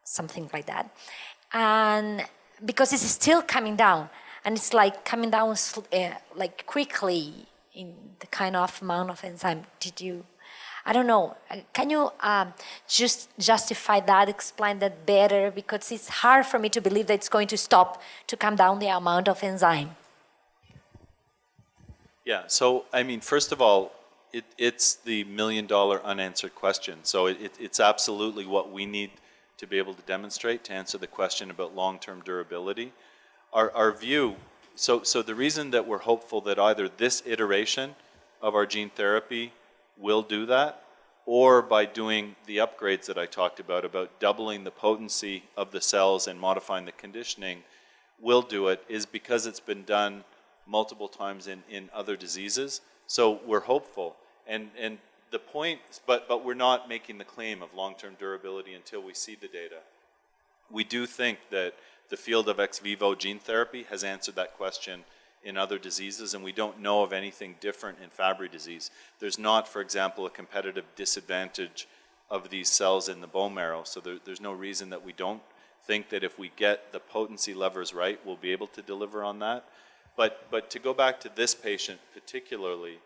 something like that, and because it's still coming down, and it's like coming down like quickly in the kind of amount of enzyme. I don't know. Can you just justify that, explain that better? Because it's hard for me to believe that it's going to stop to come down the amount of enzyme. Yeah, so I mean, first of all, it's the million-dollar unanswered question. So it's absolutely what we need to be able to demonstrate to answer the question about long-term durability. Our view, so the reason that we're hopeful that either this iteration of our gene therapy will do that, or by doing the upgrades that I talked about doubling the potency of the cells and modifying the conditioning, will do it, is because it's been done multiple times in other diseases. So we're hopeful. And the point, but we're not making the claim of long-term durability until we see the data. We do think that the field of ex vivo gene therapy has answered that question in other diseases, and we don't know of anything different in Fabry disease. There's not, for example, a competitive disadvantage of these cells in the bone marrow, so there's no reason that we don't think that if we get the potency levers right, we'll be able to deliver on that. But to go back to this patient particularly,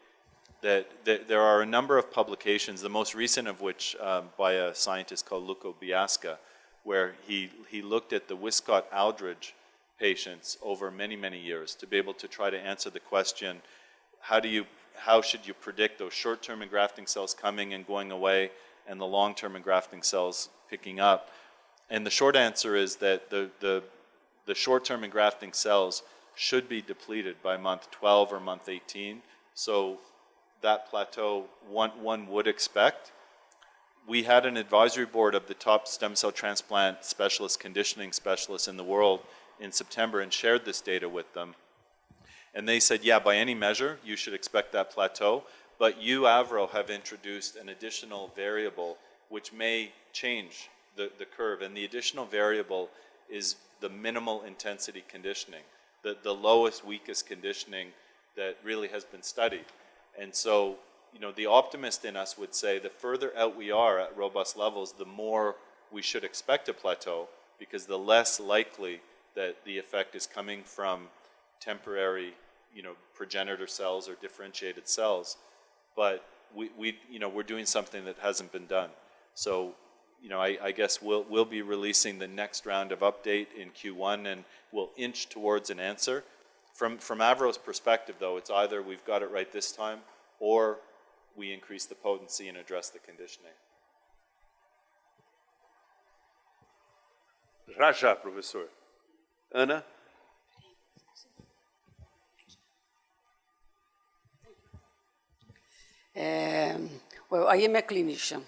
that there are a number of publications, the most recent of which by a scientist called Luca Biasca, where he looked at the Wiskott-Aldridge patients over many, many years to be able to try to answer the question, how should you predict those short-term engrafting cells coming and going away and the long-term engrafting cells picking up? And the short answer is that the short-term engrafting cells should be depleted by month 12 or month 18. So that plateau one would expect. We had an advisory board of the top stem cell transplant specialists, conditioning specialists in the world in September, and shared this data with them. And they said, yeah, by any measure, you should expect that plateau, but you, I-Crel, have introduced an additional variable which may change the curve, and the additional variable is the minimal intensity conditioning, the lowest, weakest conditioning that really has been studied. And so, the optimist in us would say the further out we are at robust levels, the more we should expect a plateau, because the less likely that the effect is coming from temporary, progenitor cells or differentiated cells. But we're doing something that hasn't been done. So, I guess we'll be releasing the next round of update in Q1, and we'll inch towards an answer. From I-Crel's perspective, though, it's either we've got it right this time, or we increase the potency and address the conditioning. Já, professor. Ana? Well, I am a clinician.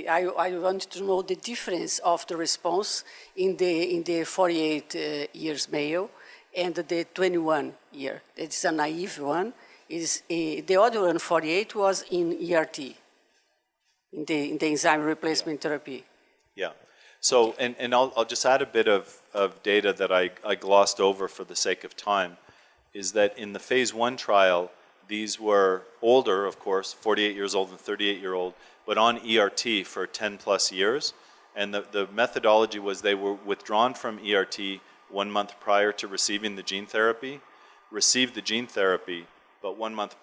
I want to know the difference of the response in the 48 years male and the 21 year. It's a naive one. The other one, 48, was in ERT, in the enzyme replacement therapy. Yeah. So, and I'll just add a bit of data that I glossed over for the sake of time, is that in the phase 1 trial, these were older, of course, 48 years old and 38-year-old, but on ERT for 10 plus years. And the methodology was they were withdrawn from ERT 1 month prior to receiving the gene therapy, received the gene therapy, but 1 month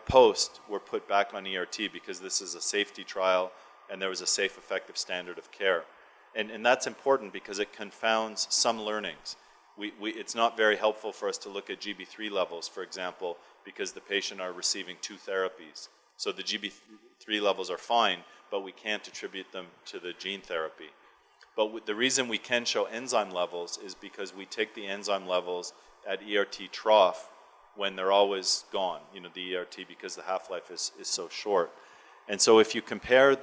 post were put back on ERT because this is a safety trial and there was a safe, effective standard of care. And that's important because it confounds some learnings. It's not very helpful for us to look at GB3 levels, for example, because the patient are receiving 2 therapies. So the GB3 levels are fine, but we can't attribute them to the gene therapy. But the reason we can show enzyme levels is because we take the enzyme levels at ERT trough when they're always gone, the ERT, because the half-life is so short. And so if you compare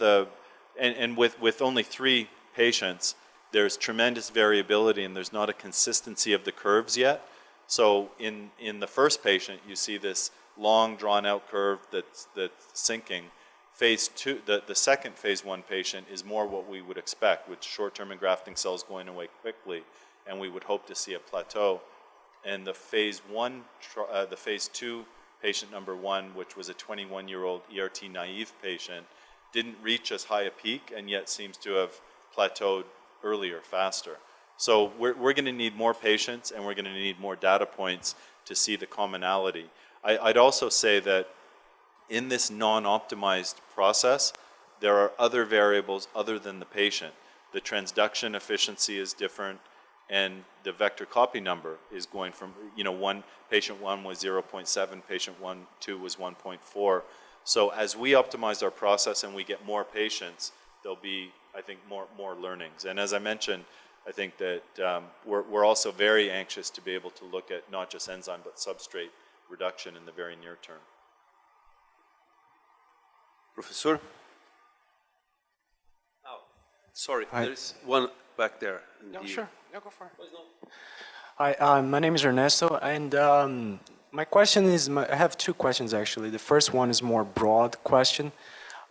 and with only 3 patients, there's tremendous variability and there's not a consistency of the curves yet. So in the first patient, you see this long drawn-out curve that's sinking. Phase 2, the second phase 1 patient is more what we would expect, with short-term engrafting cells going away quickly, and we would hope to see a plateau. And the phase 2 patient number 1, which was a 21-year-old ERT naive patient, didn't reach as high a peak and yet seems to have plateaued earlier, faster. So we're going to need more patients and we're going to need more data points to see the commonality. I'd also say that in this non-optimized process, there are other variables other than the patient. The transduction efficiency is different, and the vector copy number is going from, patient 1 was 0.7, patient 2 was 1.4. So as we optimize our process and we get more patients, there'll be, I think, more learnings. And as I mentioned, I think that we're also very anxious to be able to look at not just enzyme but substrate reduction in the very near term. Professor? Oh, sorry, there's one back there. No, sure. No, go for it. Hi, my name is Ernesto, and my question is, I have 2 questions actually. The first one is more broad question.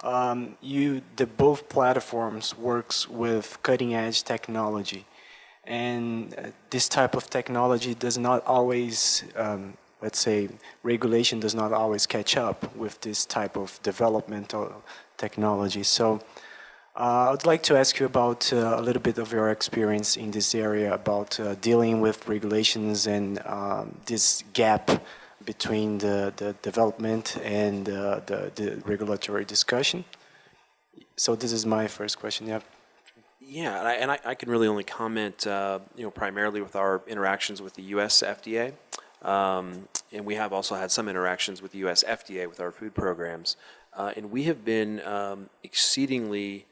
Both platforms works with cutting edge technology, and this type of technology does not always, let's say, regulation does not always catch up with this type of developmental technology. So I would like to ask you about a little bit of your experience in this area about dealing with regulations and this gap between the development and the regulatory discussion. So this is my first question. Yeah. Yeah, and I can really only comment, primarily with our interactions with the U.S. FDA, and we have also had some interactions with the U.S. FDA with our food programs, and we have been exceedingly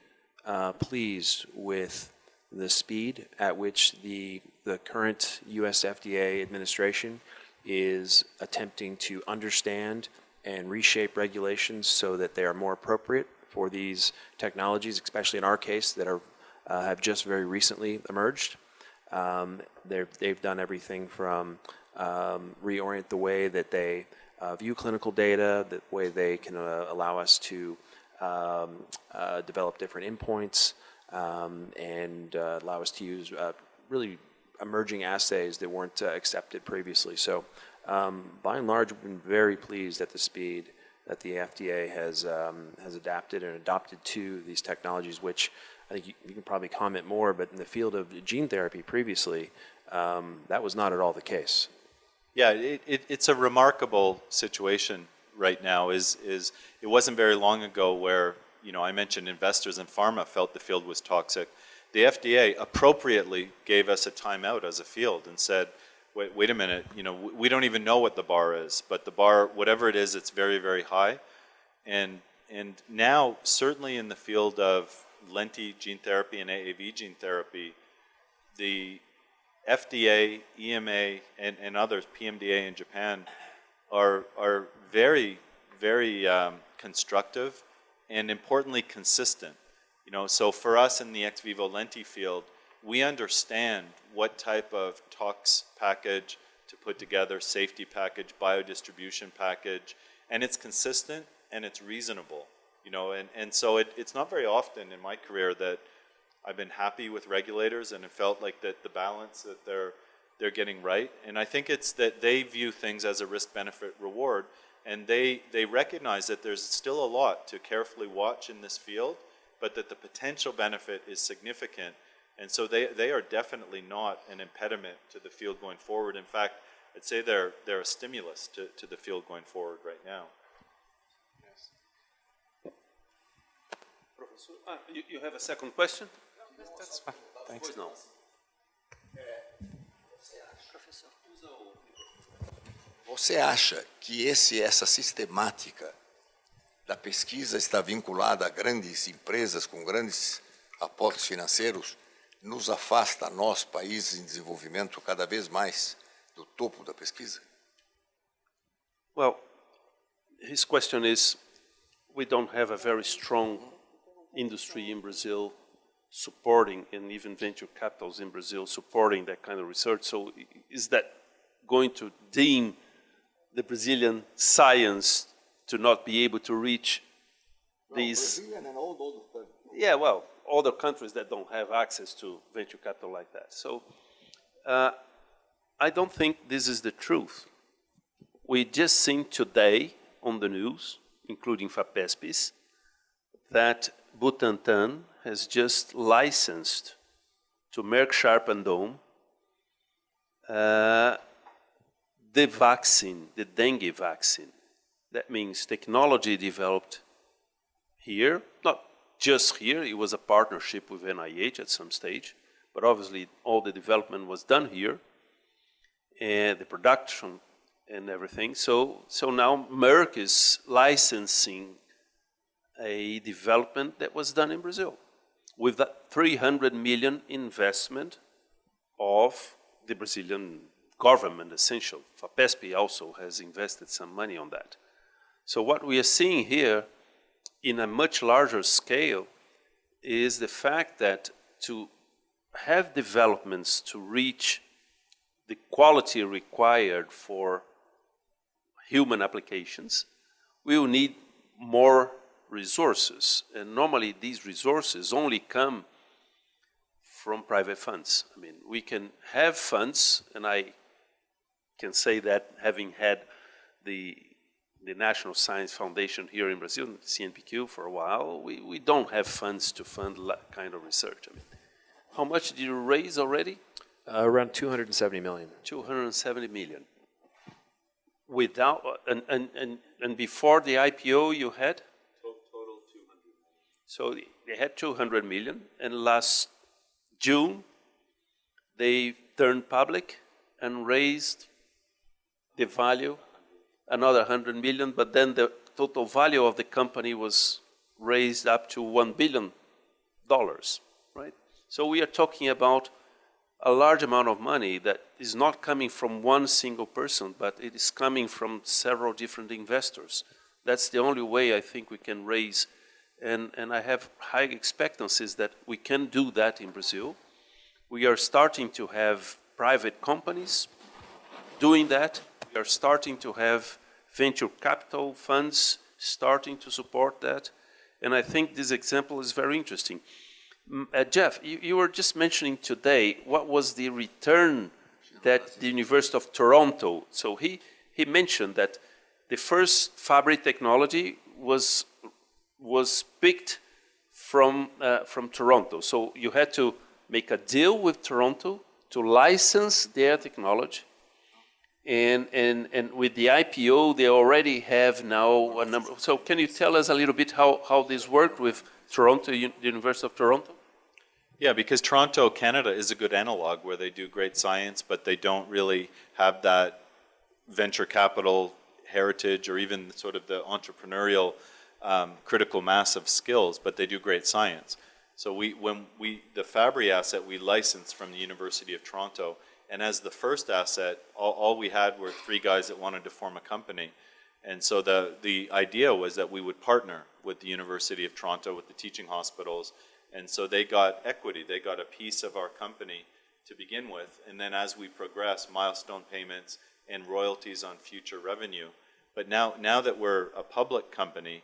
pleased with the speed at which the current U.S. FDA administration is attempting to understand and reshape regulations so that they are more appropriate for these technologies, especially in our case that have just very recently emerged. They've done everything from reorient the way that they view clinical data, the way they can allow us to develop different endpoints, and allow us to use really emerging assays that weren't accepted previously. So by and large, we've been very pleased at the speed that the FDA has adapted and adopted to these technologies, which I think you can probably comment more, but in the field of gene therapy previously, that was not at all the case. Yeah, it's a remarkable situation right now. It wasn't very long ago where, I mentioned investors and pharma felt the field was toxic. The FDA appropriately gave us a timeout as a field and said, wait a minute, we don't even know what the bar is, but the bar, whatever it is, it's very, very high. And now, certainly in the field of lenti gene therapy and AAV gene therapy, the FDA, EMA, and others, PMDA in Japan, are very, very constructive and importantly consistent. You know, so for us in the ex vivo lenti field, we understand what type of tox package to put together, safety package, biodistribution package, and it's consistent and it's reasonable. You know, and so it's not very often in my career that I've been happy with regulators and it felt like that the balance that they're getting right. And I think it's that they view things as a risk-benefit reward, and they recognize that there's still a lot to carefully watch in this field, but that the potential benefit is significant. And so they are definitely not an impediment to the field going forward. In fact, I'd say they're a stimulus to the field going forward right now. Professor, you have a second question? That's fine. Thanks. No. Você acha que essa sistemática da pesquisa está vinculada a grandes empresas com grandes aportes financeiros nos afasta a nós, países em desenvolvimento, cada vez mais do topo da pesquisa? Well, his question is, we don't have a very strong industry in Brazil supporting, and even venture capitals in Brazil supporting that kind of research. So is that going to deem the Brazilian science to not be able to reach these? Brazilian and all those. Yeah, well, other countries that don't have access to venture capital like that. So I don't think this is the truth. We just seen today on the news, including FAPESP's, that Butantan has just licensed to Merck Sharp and Dohme the vaccine, the dengue vaccine. That means technology developed here, not just here, it was a partnership with NIH at some stage, but obviously all the development was done here, and the production and everything. So now Merck is licensing a development that was done in Brazil with that 300 million investment of the Brazilian government, essential. FAPESP also has invested some money on that. So what we are seeing here in a much larger scale is the fact that to have developments to reach the quality required for human applications, we will need more resources. And normally these resources only come from private funds. I mean, we can have funds, and I can say that having had the National Science Foundation here in Brazil, CNPq, for a while, we don't have funds to fund that kind of research. I mean, how much did you raise already? Around 270 million. 270 million. Without, and before the IPO you had? Total 200 million. So they had 200 million, and last June they turned public and raised the value, another 100 million, but then the total value of the company was raised up to $1 billion, right? So we are talking about a large amount of money that is not coming from one single person, but it is coming from several different investors. That's the only way I think we can raise, and I have high expectancies that we can do that in Brazil. We are starting to have private companies doing that. We are starting to have venture capital funds starting to support that. And I think this example is very interesting. Jeff, you were just mentioning today what was the return that the University of Toronto, so he mentioned that the first fabric technology was picked from Toronto. So you had to make a deal with Toronto to license their technology. And with the IPO, they already have now a number. So can you tell us a little bit how this worked with Toronto, the University of Toronto? Yeah, because Toronto, Canada is a good analog where they do great science, but they don't really have that venture capital heritage or even sort of the entrepreneurial critical mass of skills, but they do great science. So the Fabry asset we licensed from the University of Toronto, and as the first asset, all we had were 3 guys that wanted to form a company. And so the idea was that we would partner with the University of Toronto, with the teaching hospitals, and so they got equity, they got a piece of our company to begin with, and then as we progress, milestone payments and royalties on future revenue. But now that we're a public company,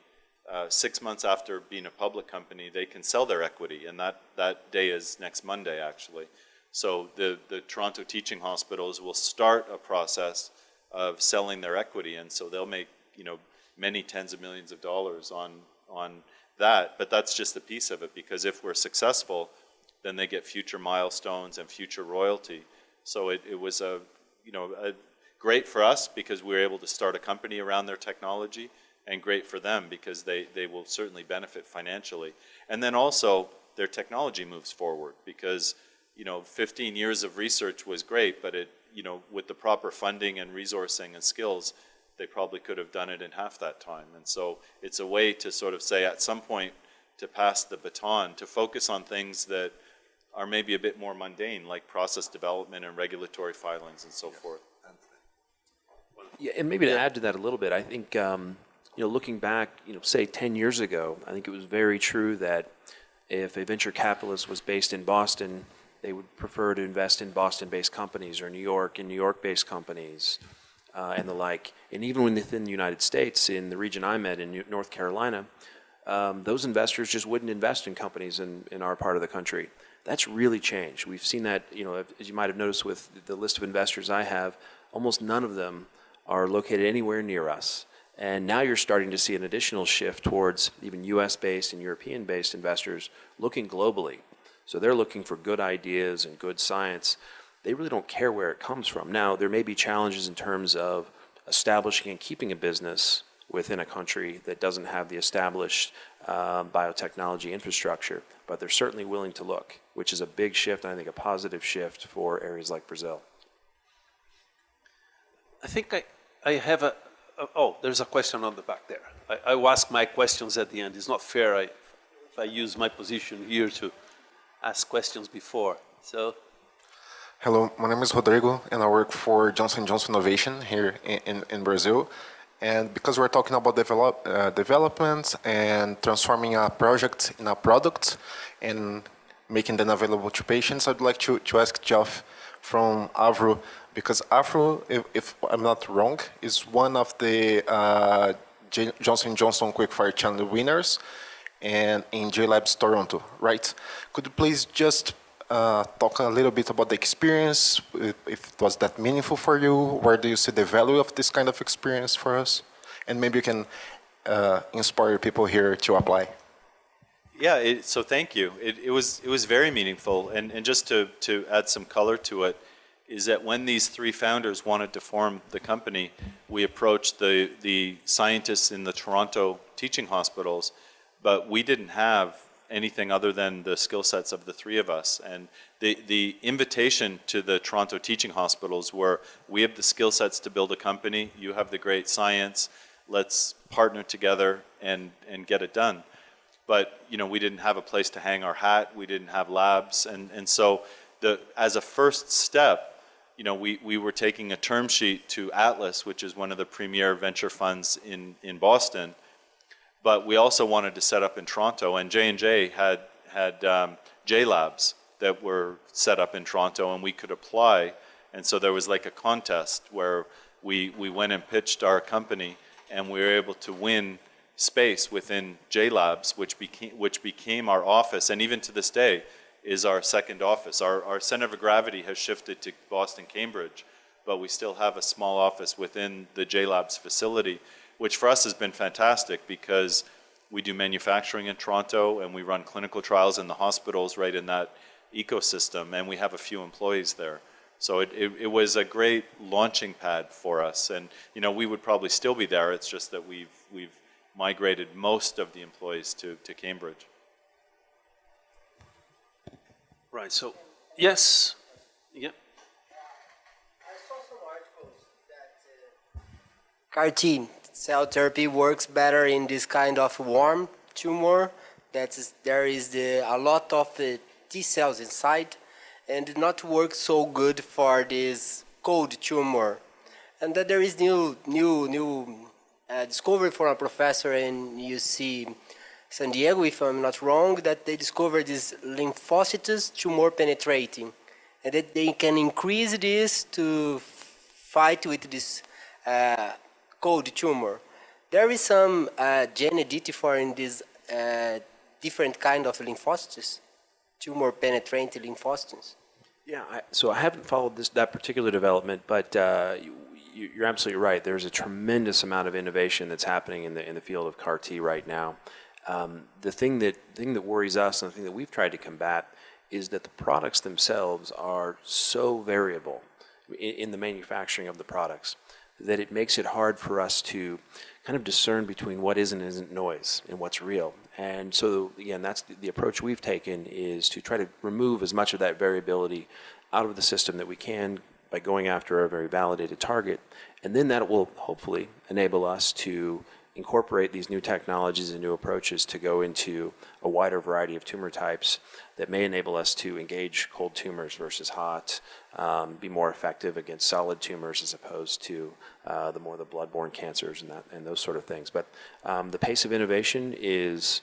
6 months after being a public company, they can sell their equity, and that day is next Monday, actually. So the Toronto teaching hospitals will start a process of selling their equity, and so they'll make many tens of millions of dollars on that. But that's just a piece of it, because if we're successful, then they get future milestones and future royalty. So it was great for us because we were able to start a company around their technology, and great for them because they will certainly benefit financially. And then also their technology moves forward because 15 years of research was great, but with the proper funding and resourcing and skills, they probably could have done it in half that time. And so it's a way to sort of say at some point to pass the baton, to focus on things that are maybe a bit more mundane, like process development and regulatory filings and so forth. Yeah, and maybe to add to that a little bit, I think, looking back, say 10 years ago, I think it was very true that if a venture capitalist was based in Boston, they would prefer to invest in Boston-based companies or New York and New York-based companies and the like. And even within the United States, in the region I'm at in North Carolina, those investors just wouldn't invest in companies in our part of the country. That's really changed. We've seen that, as you might have noticed with the list of investors I have, almost none of them are located anywhere near us. And now you're starting to see an additional shift towards even US-based and European-based investors looking globally. So they're looking for good ideas and good science. They really don't care where it comes from. Now, there may be challenges in terms of establishing and keeping a business within a country that doesn't have the established biotechnology infrastructure, but they're certainly willing to look, which is a big shift, and I think a positive shift for areas like Brazil. I think I have there's a question on the back there. I will ask my questions at the end. It's not fair if I use my position here to ask questions before. So, hello, my name is Rodrigo, and I work for Johnson & Johnson Innovation here in Brazil. And because we're talking about development and transforming a project in a product and making them available to patients, I'd like to ask Jeff from I-Crel, because I-Crel, if I'm not wrong, is one of the Johnson & Johnson Quickfire Challenge winners and in JLabs Toronto, right? Could you please just talk a little bit about the experience, if it was that meaningful for you? Where do you see the value of this kind of experience for us? And maybe you can inspire people here to apply. Yeah, so thank you. It was very meaningful, and just to add some color to it, is that when these 3 founders wanted to form the company, we approached the scientists in the Toronto teaching hospitals, but we didn't have anything other than the skill sets of the 3 of us. And the invitation to the Toronto teaching hospitals were, we have the skill sets to build a company, you have the great science, let's partner together and get it done. But we didn't have a place to hang our hat, we didn't have labs, and so as a first step, we were taking a term sheet to Atlas, which is one of the premier venture funds in Boston, but we also wanted to set up in Toronto, and J&J had J Labs that were set up in Toronto, and we could apply, and so there was like a contest where we went and pitched our company, and we were able to win space within J Labs, which became our office, and even to this day is our second office. Our center of gravity has shifted to Boston, Cambridge, but we still have a small office within the J Labs facility, which for us has been fantastic because we do manufacturing in Toronto and we run clinical trials in the hospitals right in that ecosystem, and we have a few employees there. So it was a great launching pad for us, and we would probably still be there. It's just that we've migrated most of the employees to Cambridge. right, so, yes, yeah. I saw some articles that CAR T cell therapy works better in this kind of warm tumor there is a lot of T cells inside, and not work so good for this cold tumor, and that there is new discovery from a professor in UC San Diego, if I'm not wrong, that they discovered this lymphocytes tumor penetrating, and that they can increase this to fight with this cold tumor. There is some gene editing for in this different kind of lymphocytes, tumor penetrating lymphocytes. Yeah, so I haven't followed that particular development, but you're absolutely right. There's a tremendous amount of innovation that's happening in the field of CAR T right now. The thing that worries us, and the thing that we've tried to combat, is that the products themselves are so variable in the manufacturing of the products that it makes it hard for us to kind of discern between what is and isn't noise and what's real. And so, again, that's the approach we've taken, is to try to remove as much of that variability out of the system that we can by going after a very validated target. And then that will hopefully enable us to incorporate these new technologies and new approaches to go into a wider variety of tumor types that may enable us to engage cold tumors versus hot, be more effective against solid tumors as opposed to the blood-borne cancers and those sort of things. But the pace of innovation is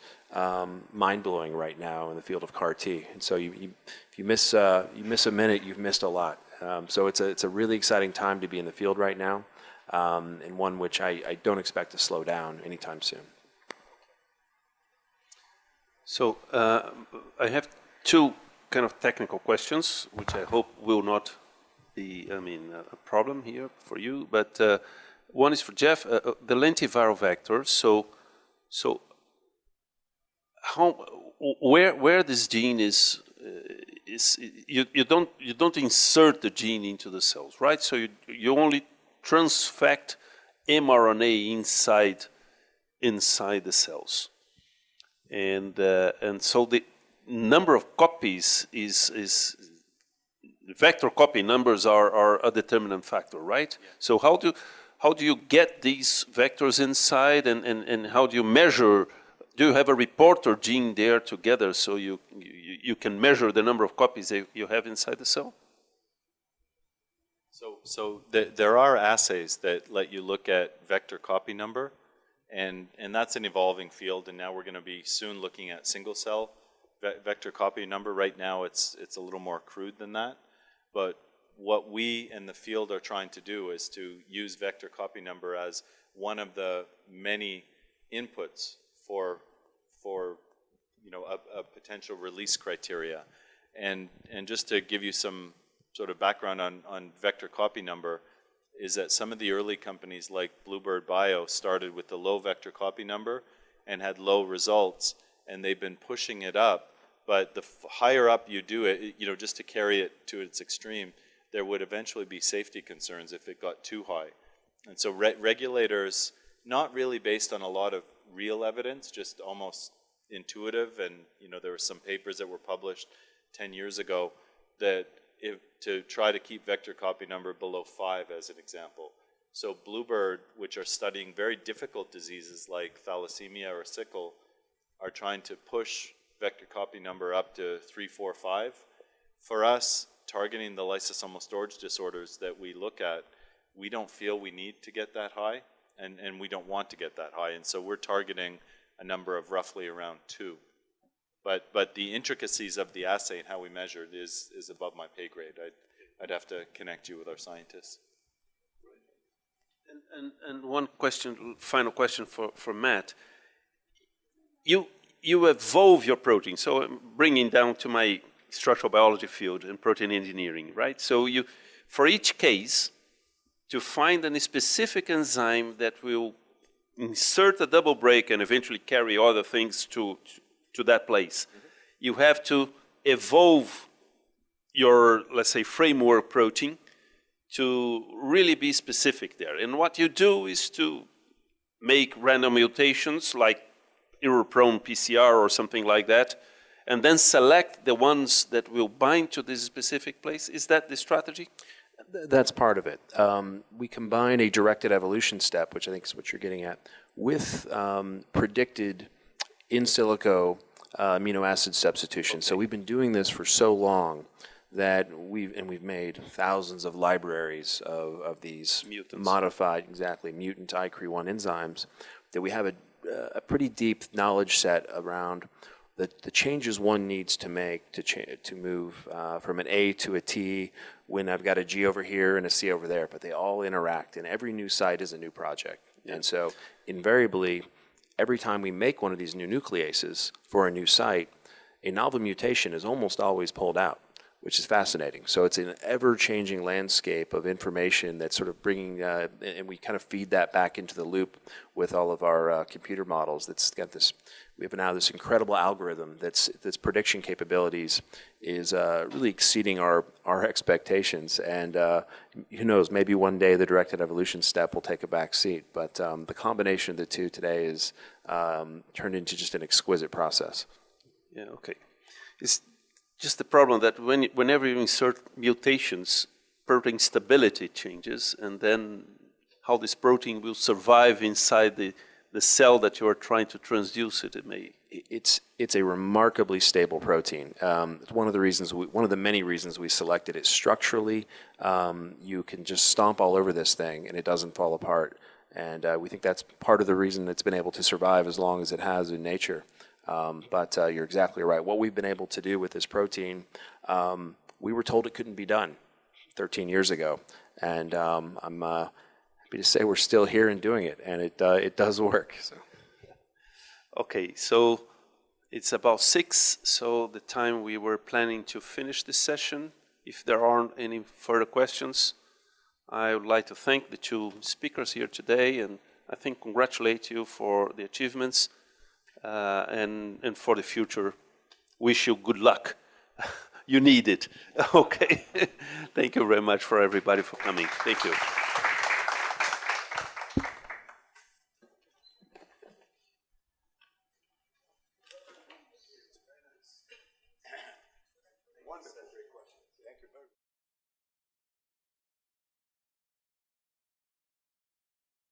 mind-blowing right now in the field of CAR T. And so if you miss a minute, you've missed a lot. So it's a really exciting time to be in the field right now. And one which I don't expect to slow down anytime soon. So I have two kind of technical questions, which I hope will not be, a problem here for you. But one is for Jeff, the lentiviral vector. So where this gene is you don't insert the gene into the cells, right? So you only transfect mRNA inside the cells, and so the number of copies is vector copy numbers are a determinant factor, right? Yeah. So how do you get these vectors inside, and how do you measure? Do you have a reporter gene there together so you can measure the number of copies that you have inside the cell? So there are assays that let you look at vector copy number, and that's an evolving field, and now we're going to be soon looking at single cell vector copy number. Right now it's a little more crude than that, but what we in the field are trying to do is to use vector copy number as one of the many inputs for a potential release criteria. And just to give you some sort of background on vector copy number, is that some of the early companies like Bluebird Bio started with the low vector copy number and had low results, and they've been pushing it up. But the higher up you do it, just to carry it to its extreme, there would eventually be safety concerns if it got too high. And so regulators, not really based on a lot of real evidence, just almost intuitive, and there were some papers that were published 10 years ago that to try to keep vector copy number below 5 as an example. So Bluebird, which are studying very difficult diseases like thalassemia or sickle, are trying to push vector copy number up to 3, 4, 5. For us, targeting the lysosomal storage disorders that we look at, we don't feel we need to get that high, and we don't want to get that high, and so we're targeting a number of roughly around 2. But the intricacies of the assay and how we measure it is above my pay grade. I'd have to connect you with our scientists. And one question, final question for Matt. You evolve your protein. So I'm bringing down to my structural biology field and protein engineering, right? So for each case, to find a specific enzyme that will insert a double break and eventually carry other things to that place, you have to evolve your, let's say, framework protein to really be specific there. And what you do is to make random mutations like error-prone PCR or something like that, and then select the ones that will bind to this specific place. Is that the strategy? That's part of it. We combine a directed evolution step, which I think is what you're getting at, with predicted in silico amino acid substitution. So we've been doing this for so long that we've made thousands of libraries of these Mutants. modified, mutant I-Crel enzymes, that we have a pretty deep knowledge set around the changes one needs to make to move from an A to a T when I've got a G over here and a C over there, but they all interact, and every new site is a new project. Yeah. And so invariably, every time we make one of these new nucleases for a new site, a novel mutation is almost always pulled out, which is fascinating. So it's an ever-changing landscape of information that's sort of bringing, and we kind of feed that back into the loop with all of our computer models. That's got this. We have now this incredible algorithm that's prediction capabilities is really exceeding our expectations. And who knows, maybe one day the directed evolution step will take a back seat. But the combination of the two today is turned into just an exquisite process. Yeah, okay. It's just the problem that whenever you insert mutations, protein stability changes, and then how this protein will survive inside the cell that you are trying to transduce it may. It's a remarkably stable protein. It's one of the many reasons we selected it. Structurally, you can just stomp all over this thing and it doesn't fall apart. And we think that's part of the reason it's been able to survive as long as it has in nature. But you're exactly right. What we've been able to do with this protein, we were told it couldn't be done 13 years ago. And I'm happy to say we're still here and doing it, and it does work. So. Okay, so it's about 6, so the time we were planning to finish this session. If there aren't any further questions, I would like to thank the 2 speakers here today, and I think congratulate you for the achievements. And for the future, wish you good luck. You need it. Okay. Thank you very much for everybody for coming. Thank you.